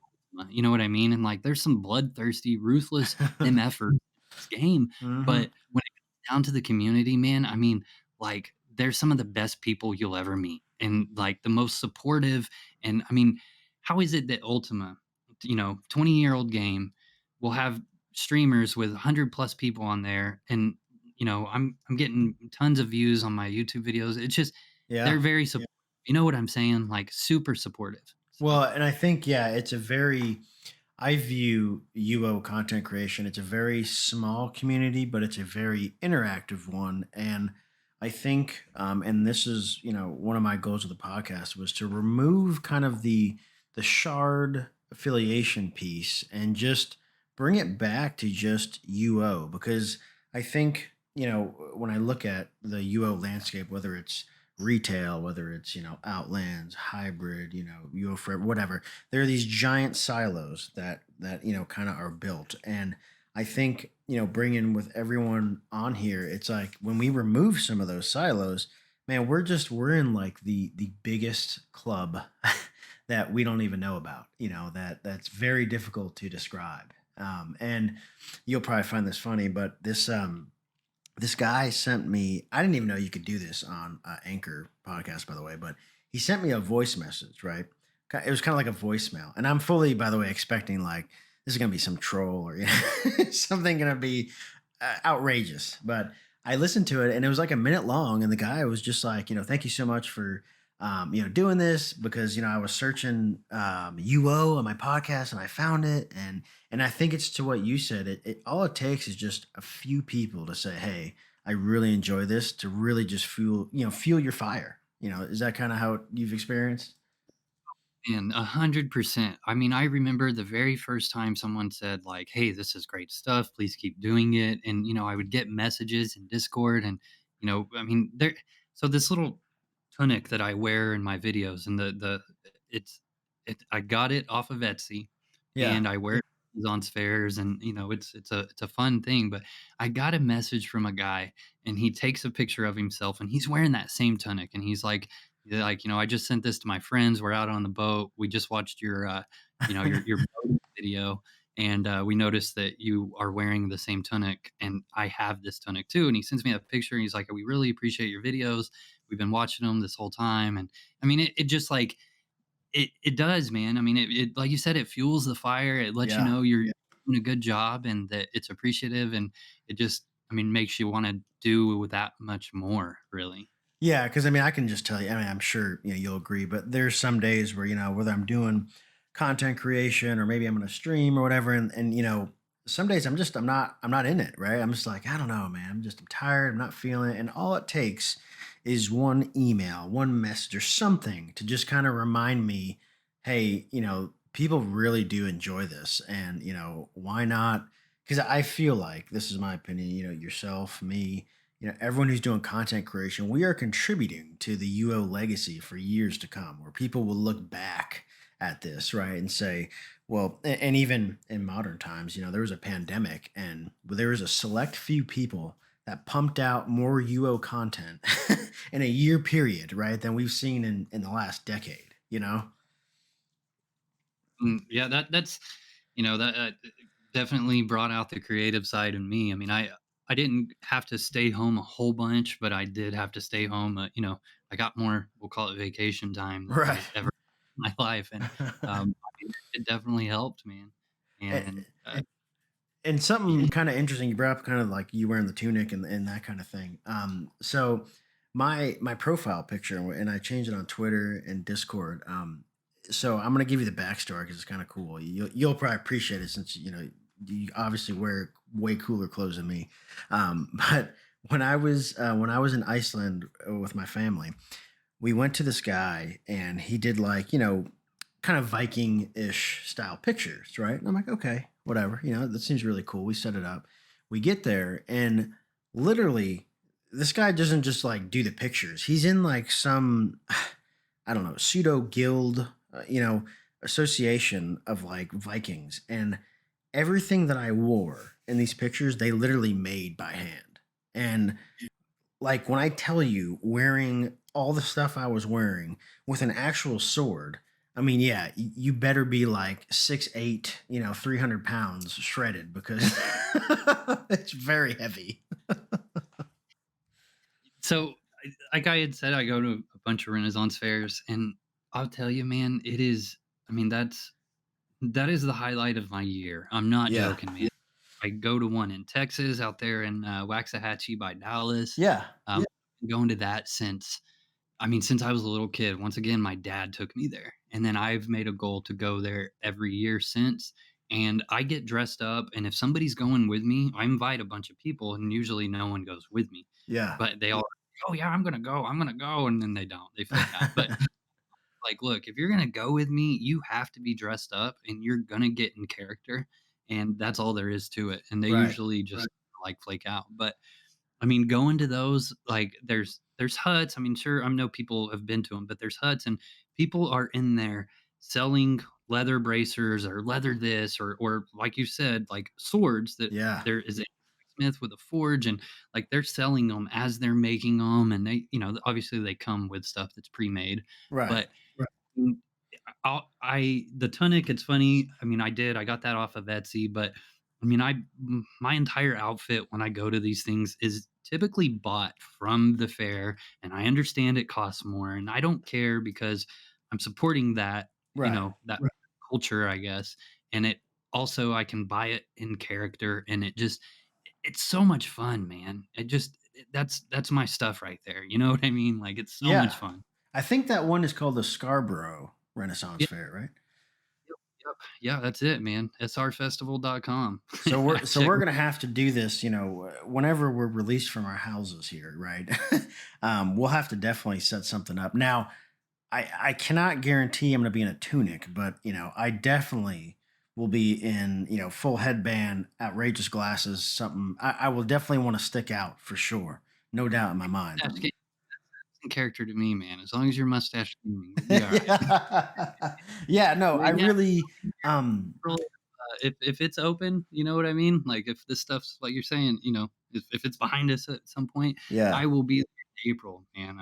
you know what I mean? And like, there's some bloodthirsty, ruthless MFers in this game. Mhm. But when it comes down to the community, man, I mean, like they're some of the best people you'll ever meet, and like the most supportive. And I mean, how is it that Ultima, 20-year-old game, will have streamers with 100 plus people on there, and I'm getting tons of views on my YouTube videos. It's just they're Yeah. very supportive. You know what I'm saying? Like super supportive. Well, So and I think, yeah, it's a very, I view UO content creation, it's a very small community, but it's a very interactive one. And I think, and this is, one of my goals of the podcast was to remove kind of the shard affiliation piece and just bring it back to just UO. Because I think, when I look at the UO landscape, whether it's retail, whether it's, Outlands, hybrid, UO whatever, there are these giant silos that kind of are built. And I think, bringing with everyone on here, it's like when we remove some of those silos, man, we're in like the biggest club that we don't even know about, that's very difficult to describe. And you'll probably find this funny, but this guy sent me, I didn't even know you could do this on Anchor podcast, by the way, but he sent me a voice message, right? It was kind of like a voicemail. And I'm fully, by the way, expecting like this is going to be some troll or something going to be outrageous. But I listened to it and it was like a minute long. And the guy was just like, thank you so much for, doing this because, I was searching UO on my podcast and I found it. And I think it's to what you said. It all it takes is just a few people to say, "Hey, I really enjoy this," to really just fuel your fire. Is that kind of how you've experienced? and 100%. I mean, I remember the very first time someone said, like, "Hey, this is great stuff. Please keep doing it." And, I would get messages in Discord and, I mean, there, so this little tunic that I wear in my videos and it's, I got it off of Etsy Yeah. and I wear it at Amazon's fairs and, it's a fun thing. But I got a message from a guy and he takes a picture of himself and he's wearing that same tunic and he's like, yeah, like, I just sent this to my friends. We're out on the boat. We just watched your boating video, and we noticed that you are wearing the same tunic, and I have this tunic too. And he sends me a picture, and he's like, "We really appreciate your videos. We've been watching them this whole time." And I mean, it just like it does, man. I mean, it like you said, it fuels the fire. It lets you Yeah. know you're doing a good job, and that it's appreciative, and it just, I mean, makes you want to do that much more. Really. Yeah, because I mean, I can just tell you. I mean, I'm sure you'll agree, but there's some days where whether I'm doing content creation or maybe I'm going to stream or whatever, and some days I'm not in it, right? I'm just like I don't know, man. I'm tired. I'm not feeling it, and all it takes is one email, one message, or something to just kind of remind me, hey, people really do enjoy this, and why not? Because I feel like this is my opinion. Yourself, me, everyone who's doing content creation, we are contributing to the UO legacy for years to come, where people will look back at this, right, and say, well, and even in modern times, there was a pandemic and there was a select few people that pumped out more UO content in a year period, right, than we've seen in the last decade. Yeah, that's that definitely brought out the creative side in me. I mean, I didn't have to stay home a whole bunch, but I did have to stay home. I got more, we'll call it vacation time than Right. I've ever in my life, and I mean, it definitely helped, man. and, And and yeah, something kind of interesting you brought up, kind of like you wearing the tunic and that kind of thing. So my profile picture, and I changed it on Twitter and Discord. So I'm gonna give you the backstory because it's kind of cool. You'll probably appreciate it since you obviously wear way cooler clothes than me. But when I was in Iceland with my family, we went to this guy and he did like kind of Viking-ish style pictures, right? And I'm like, okay, whatever, that seems really cool. We set it up. We get there and literally this guy doesn't just like do the pictures. He's in like some I don't know, pseudo guild, association of like Vikings, and everything that I wore in these pictures, they literally made by hand. And like when I tell you wearing all the stuff I was wearing with an actual sword, I mean, yeah, you better be like 6'8", 300 pounds shredded because it's very heavy. so like I had said, I go to a bunch of Renaissance fairs, and I'll tell you, man, it is. I mean, that is the highlight of my year. I'm not Yeah. joking, man. I go to one in Texas, out there in Waxahachie by Dallas. Yeah. I've been going to that since since I was a little kid. Once again, my dad took me there. And then I've made a goal to go there every year since. And I get dressed up. And if somebody's going with me, I invite a bunch of people, and usually no one goes with me. Yeah. But they all, oh, yeah, I'm going to go. I'm going to go. And then they don't. They flip out. But like, look, if you're going to go with me, you have to be dressed up and you're going to get in character. And that's all there is to it. And they Right. usually just like flake out. But going to those, like, there's huts. Sure, I know people have been to them, but there's huts, and people are in there selling leather bracers or leather this, or like you said, like swords that Yeah. there is a smith with a forge, and like they're selling them as they're making them, and they, obviously they come with stuff that's pre-made, Right. but Mm, the tunic, it's funny. I got that off of Etsy, but my entire outfit when I go to these things is typically bought from the fair, and I understand it costs more, and I don't care because I'm supporting that, Right. that culture, I guess. And it also, I can buy it in character, and it's so much fun, man. That's my stuff right there. You know what I mean? Like, it's so much Yeah. fun. I think that one is called the Scarborough Renaissance Yeah. Fair, right? Yep, yep. Yeah, that's it, man. srfestival.com. So Check we're gonna have to do this, whenever we're released from our houses here, right? We'll have to definitely set something up. Now, I cannot guarantee I'm gonna be in a tunic, but I definitely will be in, full headband, outrageous glasses, something. I will definitely want to stick out for sure, no doubt in my mind. mustache gaming character to me, man. As long as you're mustache gaming, we'll be all right. Yeah. Yeah, no, I Right now, really um if it's open, you know what I mean? Like, if this stuff's like you're saying, if it's behind us at some point, I yeah. will be there in April, man.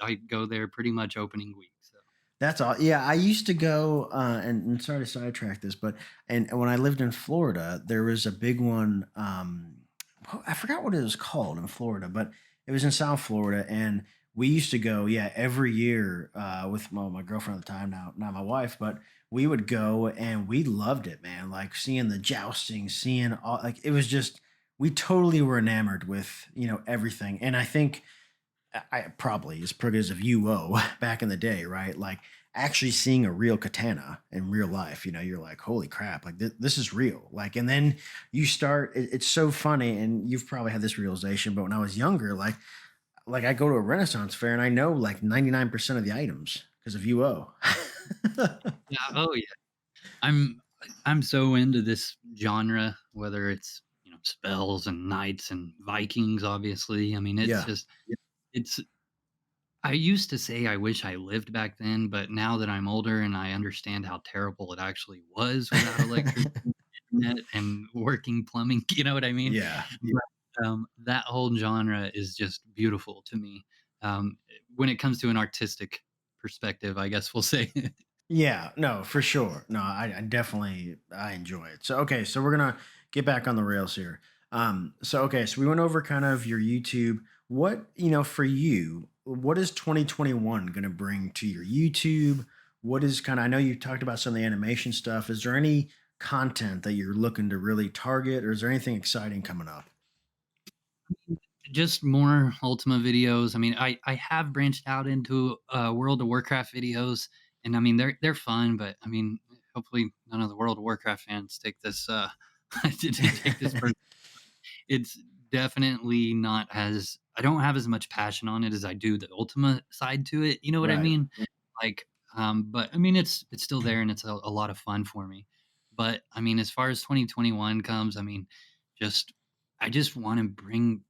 I go there pretty much opening week. So That's all. Yeah, I used to go, and sorry to sidetrack this, but and when I lived in Florida, there was a big one. I forgot what it was called in Florida, but it was in South Florida, and we used to go. Yeah, every year with my girlfriend at the time, now not my wife, but we would go, and we loved it, man. Like seeing the jousting, seeing all, like it was just we totally were enamored with everything, and I think I probably as because of UO back in the day, right? Like actually seeing a real katana in real life, you're like, holy crap, like this is real. Like, and then you start, it's so funny. And you've probably had this realization, but when I was younger, like I go to a Renaissance fair and I know like 99% of the items because of UO. yeah, oh yeah. I'm I'm so into this genre, whether it's spells and knights and Vikings. Obviously, it's Yeah. just it's. I used to say I wish I lived back then, but now that I'm older and I understand how terrible it actually was without electricity, internet, and working plumbing, you know what I mean? Yeah. But, that whole genre is just beautiful to me. When it comes to an artistic perspective, I guess we'll say. Yeah, no, for sure. No, I definitely I enjoy it. So okay, so we're gonna get back on the rails here. So okay, so we went over kind of your YouTube. What for you? What is 2021 gonna bring to your YouTube? What is kind of? I know you talked about some of the animation stuff. Is there any content that you're looking to really target, or is there anything exciting coming up? Just more Ultima videos. I have branched out into World of Warcraft videos, and they're fun, but hopefully none of the World of Warcraft fans take this take this. It's definitely not as I don't have as much passion on it as I do the Ultima side to it. You know what I Right. mean? Like, but it's still there, and it's a lot of fun for me. But as far as 2021 comes, just I just want to bring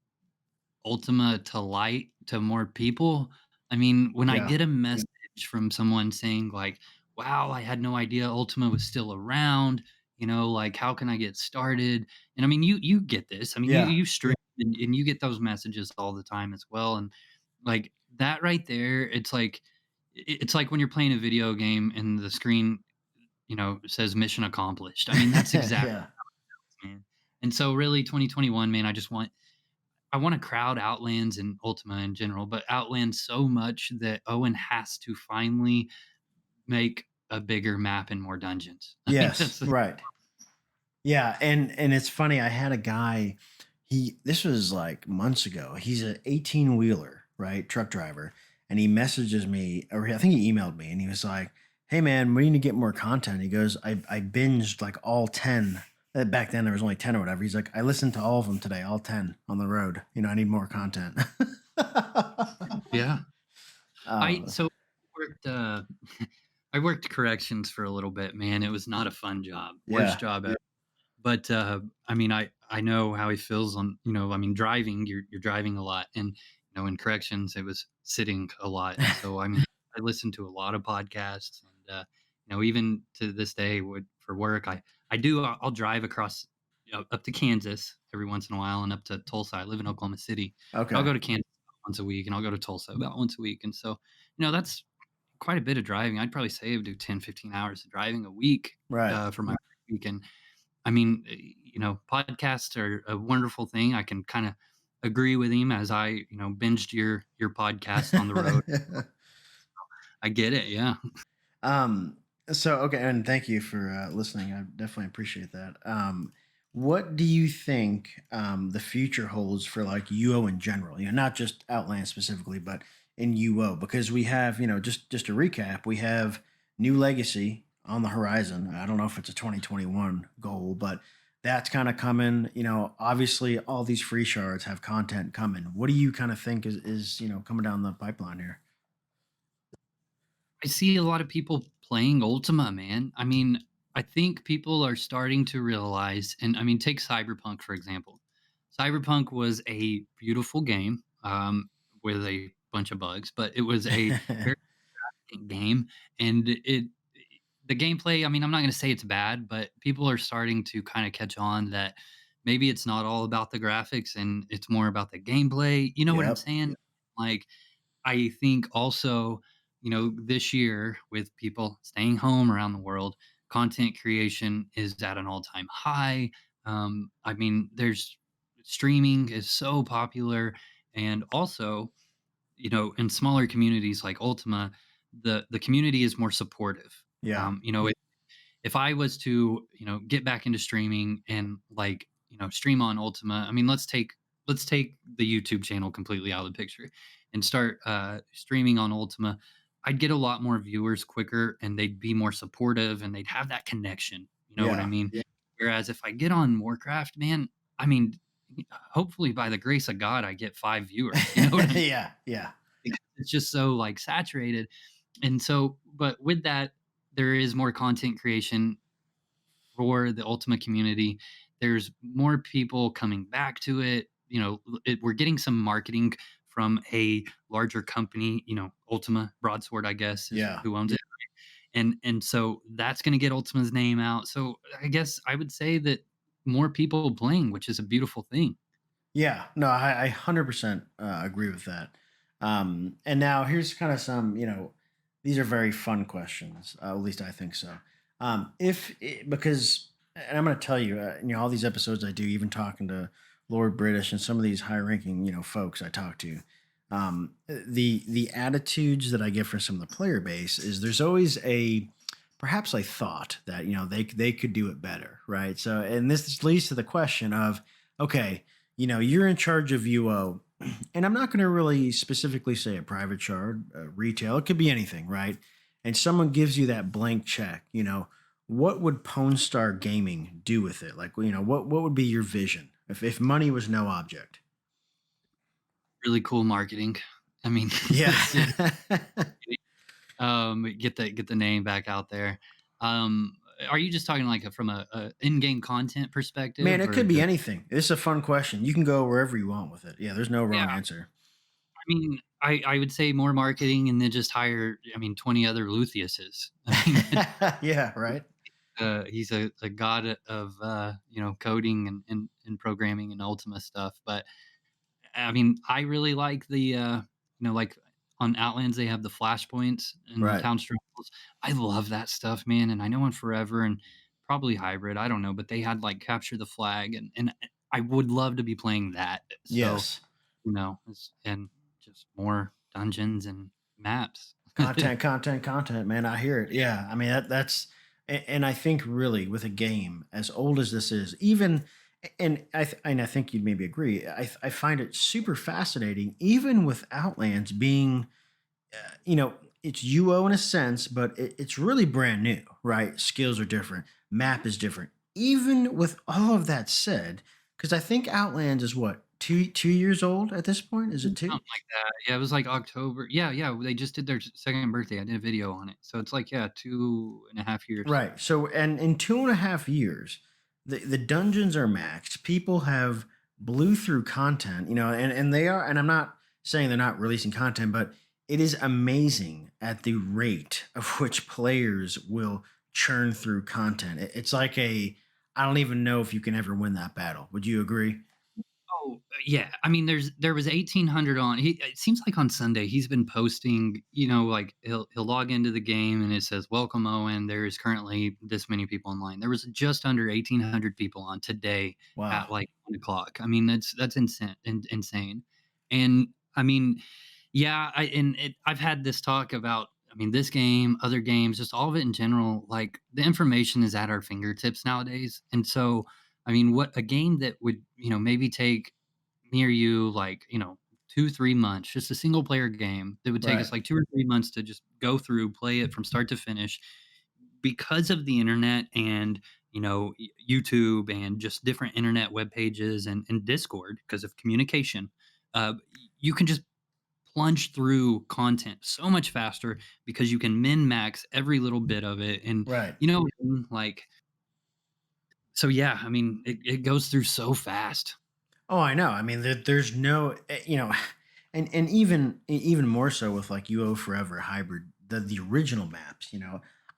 Ultima to light to more people. When I Yeah. get a message from someone saying like, "Wow, I had no idea Ultima was still around," like, "How can I get started?" And you get this. Yeah. You stream, and you get those messages all the time as well. And like that right there, it's like when you're playing a video game and the screen, says mission accomplished. That's exactly, Yeah. man. And so really 2021, man, I just want I want to crowd Outlands and Ultima in general, but Outlands so much that Owen has to finally make a bigger map and more dungeons. I mean, Yes, that's right. Yeah, and it's funny. I had a guy. He this was like months ago. He's an 18-wheeler, right, truck driver, and he messages me, or I think he emailed me, and he was like, "Hey man, we need to get more content." He goes, "I binged like all 10." Back then there was only 10 or whatever. He's like, "I listened to all of them today, all 10 on the road. I need more content." yeah. I Oh, so worked I worked corrections for a little bit, man. It was not a fun job. Worst yeah, job ever. But, I mean, I know how he feels on I mean, driving, you're driving a lot, and, in corrections, it was sitting a lot, and so, I mean, I listened to a lot of podcasts, and, even to this day, would for work, I'll drive across, up to Kansas every once in a while and up to Tulsa. I live in Oklahoma City. I'll okay, go to Kansas once a week, and I'll go to Tulsa about once a week, and so, that's quite a bit of driving. I'd probably say I would do 10, 15 hours of driving a week, right. for my week, and I mean, podcasts are a wonderful thing. I can kind of agree with him as I, binged your podcast on the road. I get it. Yeah. Um, so okay, and thank you for listening. I definitely appreciate that. What do you think the future holds for like UO in general? Not just Outland specifically, but in UO, because we have, just to recap, we have New Legacy on the horizon. I don't know if it's a 2021 goal, but that's kind of coming. Obviously, all these free shards have content coming. What do you kind of think is coming down the pipeline here? I see a lot of people playing Ultima, man. I mean, I think people are starting to realize, and I mean, take Cyberpunk, for example. Cyberpunk was a beautiful game, with a bunch of bugs, but it was a very game, and the gameplay, I mean, I'm not gonna say it's bad, but people are starting to kinda catch on that maybe it's not all about the graphics and it's more about the gameplay, you know what I'm Yep. saying? Like, I think also, this year with people staying home around the world, content creation is at an all-time high. I mean, there's streaming is so popular, and also, in smaller communities like Ultima, the community is more supportive. Yeah. If I was to, get back into streaming and like, stream on Ultima, I mean, let's take the YouTube channel completely out of the picture and start streaming on Ultima. I'd get a lot more viewers quicker and they'd be more supportive and they'd have that connection. You know what I Yeah. mean? Yeah. Whereas if I get on Warcraft, man, I mean, hopefully by the grace of God, I get 5 viewers. You know what I mean? Yeah, yeah, Because it's just so like saturated. And so, but with that, there is more content creation for the Ultimate community. There's more people coming back to it. We're getting some marketing from a larger company. Ultima Broadsword, I guess, is yeah, who owns it, and so that's going to get Ultima's name out. So I guess I would say that more people playing, which is a beautiful thing. yeah. No, I 100% agree with that. And now here's kind of some, these are very fun questions. At least I think so. Because, and I'm going to tell you, all these episodes I do, even talking to Lord British and some of these high-ranking, folks I talk to, the attitudes that I get from some of the player base is there's always perhaps a thought that they could do it better, right? So, and this leads to the question of, okay, you're in charge of UO, and I'm not going to really specifically say a private shard, retail. It could be anything, right? And someone gives you that blank check. What would Pwnstarr Gaming do with it? Like, what would be your vision if money was no object? Really cool marketing. I mean, Yeah. get the name back out there. Um, are you just talking like from a in-game content Man, perspective, it or could be anything. This is a fun question. You can go wherever you want with it. Yeah, there's no yeah? wrong answer. I mean, I would say more marketing and then just hire, I mean, 20 other Lutheuses. I mean, Yeah, right. he's a god of coding and programming and Ultima stuff. But I mean, I really like like on Outlands, they have the flashpoints and the Right. town struggles. I love that stuff, man. And I know on Forever and probably Hybrid, I don't know, but they had like capture the flag. And I would love to be playing that. So, Yes. and just more dungeons and maps. Content, content, content, man. I hear it. Yeah. I mean, and I think really with a game as old as this is, even, and I think you'd maybe agree. I find it super fascinating, even with Outlands being, you know, it's UO in a sense, but it's really brand new, right? Skills are different, map is different. Even with all of that said, because I think Outlands is what, 2 years old at this point? Is it Something two? like that. Yeah, it was like October. Yeah, yeah, they just did their second birthday. I did a video on it. So it's like, yeah, 2.5 years. Right. So, and in 2.5 years, the dungeons are maxed. People have blew through content, and they are, and I'm not saying they're not releasing content, but it is amazing at the rate of which players will churn through content. It's like I don't even know if you can ever win that battle. Would you agree? Oh, yeah. I mean, there was 1,800 on. It seems like on Sunday he's been posting. Like he'll log into the game and it says, "Welcome, Owen. There is currently this many people online." There was just under 1,800 people on today at Wow. like 1 o'clock. I mean, that's insane. Insane. And I mean, yeah. I've had this talk about. I mean, this game, other games, just all of it in general. Like the information is at our fingertips nowadays, and so I mean, what a game that would, maybe take me or you like, 2, 3 months, just a single player game that would take Right. us like 2 or 3 months to just go through, play it from start to finish because of the internet and, YouTube and just different internet web pages and Discord because of communication. You can just plunge through content so much faster because you can min max every little bit of it. And, Right. what I mean? Like, so yeah, I mean, it goes through so fast. Oh, I know. I mean, there's no, and even more so with like UO Forever Hybrid, the original maps.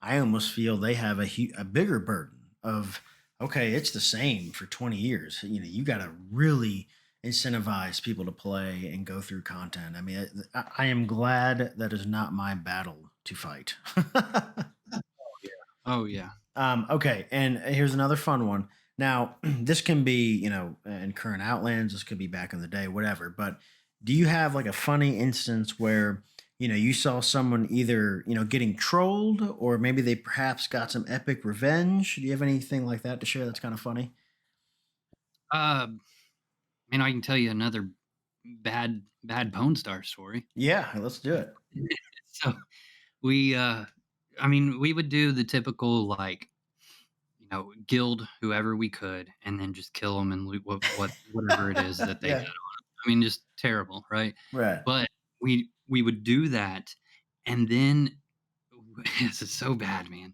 I almost feel they have a bigger burden of, okay, it's the same for 20 years. You got to really incentivize people to play and go through content. I mean, I am glad that is not my battle to fight. Yeah. Oh, yeah. Okay, and here's another fun one. Now, this can be, in current Outlands, this could be back in the day, whatever. But do you have like a funny instance where, you saw someone either, getting trolled or maybe they perhaps got some epic revenge? Do you have anything like that to share that's kind of funny? Uh, I can tell you another bad Pwnstarr story. Yeah, let's do it. So we, we would do the typical like, guild whoever we could, and then just kill them and loot whatever it is that they had Yeah, on 'em. I mean, just terrible, right? right. But we would do that, and then this is so bad, man.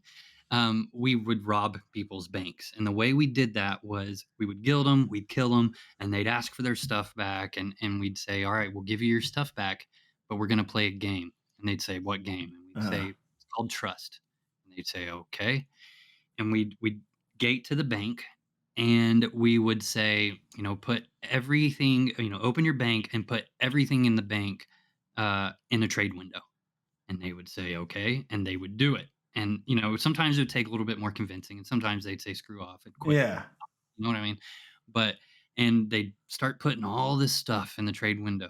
We would rob people's banks, and the way we did that was we would guild them, we'd kill them, and they'd ask for their stuff back, and we'd say, "All right, we'll give you your stuff back, but we're gonna play a game." And they'd say, "What game?" And we'd Uh, say, "It's called Trust." And they'd say, "Okay." And we'd gate to the bank, and we would say, put everything, open your bank and put everything in the bank in a trade window. And they would say, okay. And they would do it. And, sometimes it would take a little bit more convincing. And sometimes they'd say, screw off and quit. yeah. You know what I mean? But, and they'd start putting all this stuff in the trade window.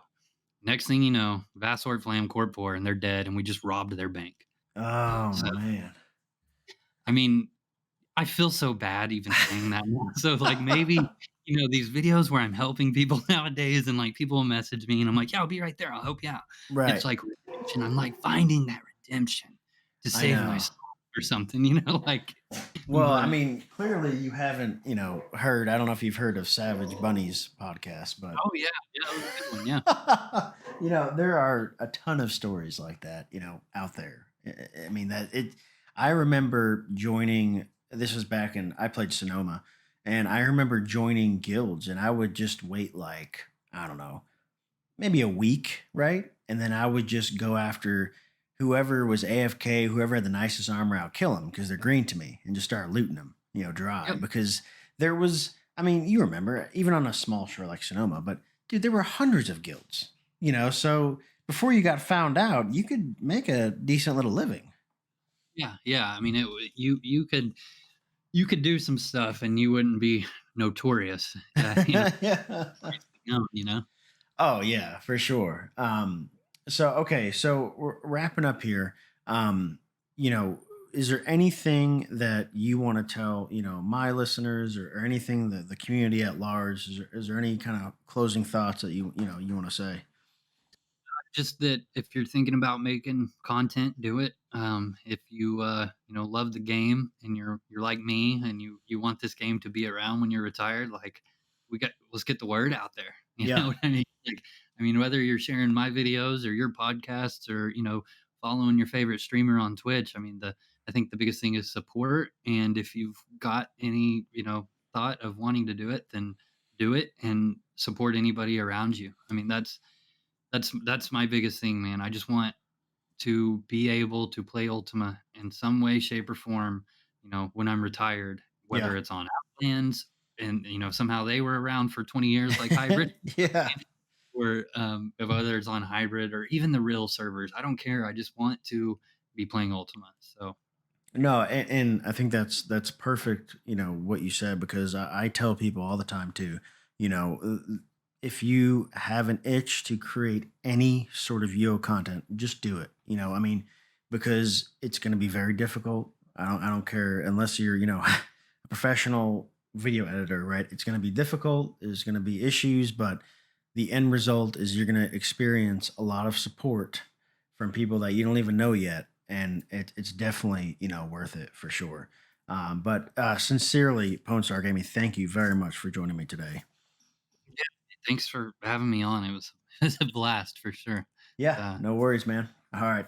Next thing you know, Vassort Flam Corpor, and they're dead. And we just robbed their bank. Oh So, man. I mean, I feel so bad even saying that now. So, like, maybe, these videos where I'm helping people nowadays and, like, people will message me and I'm like, "Yeah, I'll be right there. I'll help you out." It's Right. like redemption. I'm, like, finding that redemption to I save my know. soul or something, like, Well, I but mean, clearly you haven't, heard. I don't know if you've heard of Savage Bunny's podcast, but oh, yeah. Yeah, that was a good one. Yeah. there are a ton of stories like that, out there. I mean, that it. I remember joining. This was back in. I played Sonoma, and I remember joining guilds, and I would just wait like I don't know, maybe a week, right? And then I would just go after whoever was AFK, whoever had the nicest armor, I'll kill them because they're green to me and just start looting them, dry. Yep. Because there was, I mean, you remember, even on a small shore like Sonoma, but dude, there were hundreds of guilds, so before you got found out, you could make a decent little living. Yeah. Yeah. I mean, you could do some stuff and you wouldn't be notorious. Yeah. You know. Oh yeah, for sure. So okay, so we're wrapping up here. Um, you know, is there anything that you want to tell, my listeners, or anything that the community at large? Is there any kind of closing thoughts that you want to say? Just that if you're thinking about making content, do it. If you love the game and you're like me and you want this game to be around when you're retired, like let's get the word out there. You know Yeah, what I mean? Like, I mean, whether you're sharing my videos or your podcasts or following your favorite streamer on Twitch, I mean, the I think the biggest thing is support. And if you've got any thought of wanting to do it, then do it and support anybody around you. I mean, that's my biggest thing, man. I just want to be able to play Ultima in some way, shape, or form, when I'm retired, yeah, whether it's on Outlands and somehow they were around for 20 years like hybrid, yeah. or if whether it's on hybrid or even the real servers. I don't care. I just want to be playing Ultima. So No, and I think that's perfect. What you said, because I tell people all the time too. If you have an itch to create any sort of UO content, just do it. I mean, because it's going to be very difficult. I don't care unless you're a professional video editor, right? It's going to be difficult. There's going to be issues, but the end result is you're going to experience a lot of support from people that you don't even know yet, and it's definitely worth it for sure. But sincerely, Pwnstarr Gaming, thank you very much for joining me today. yeah, thanks for having me on. It was it was a blast for sure. Yeah, Uh, no worries, man. All right.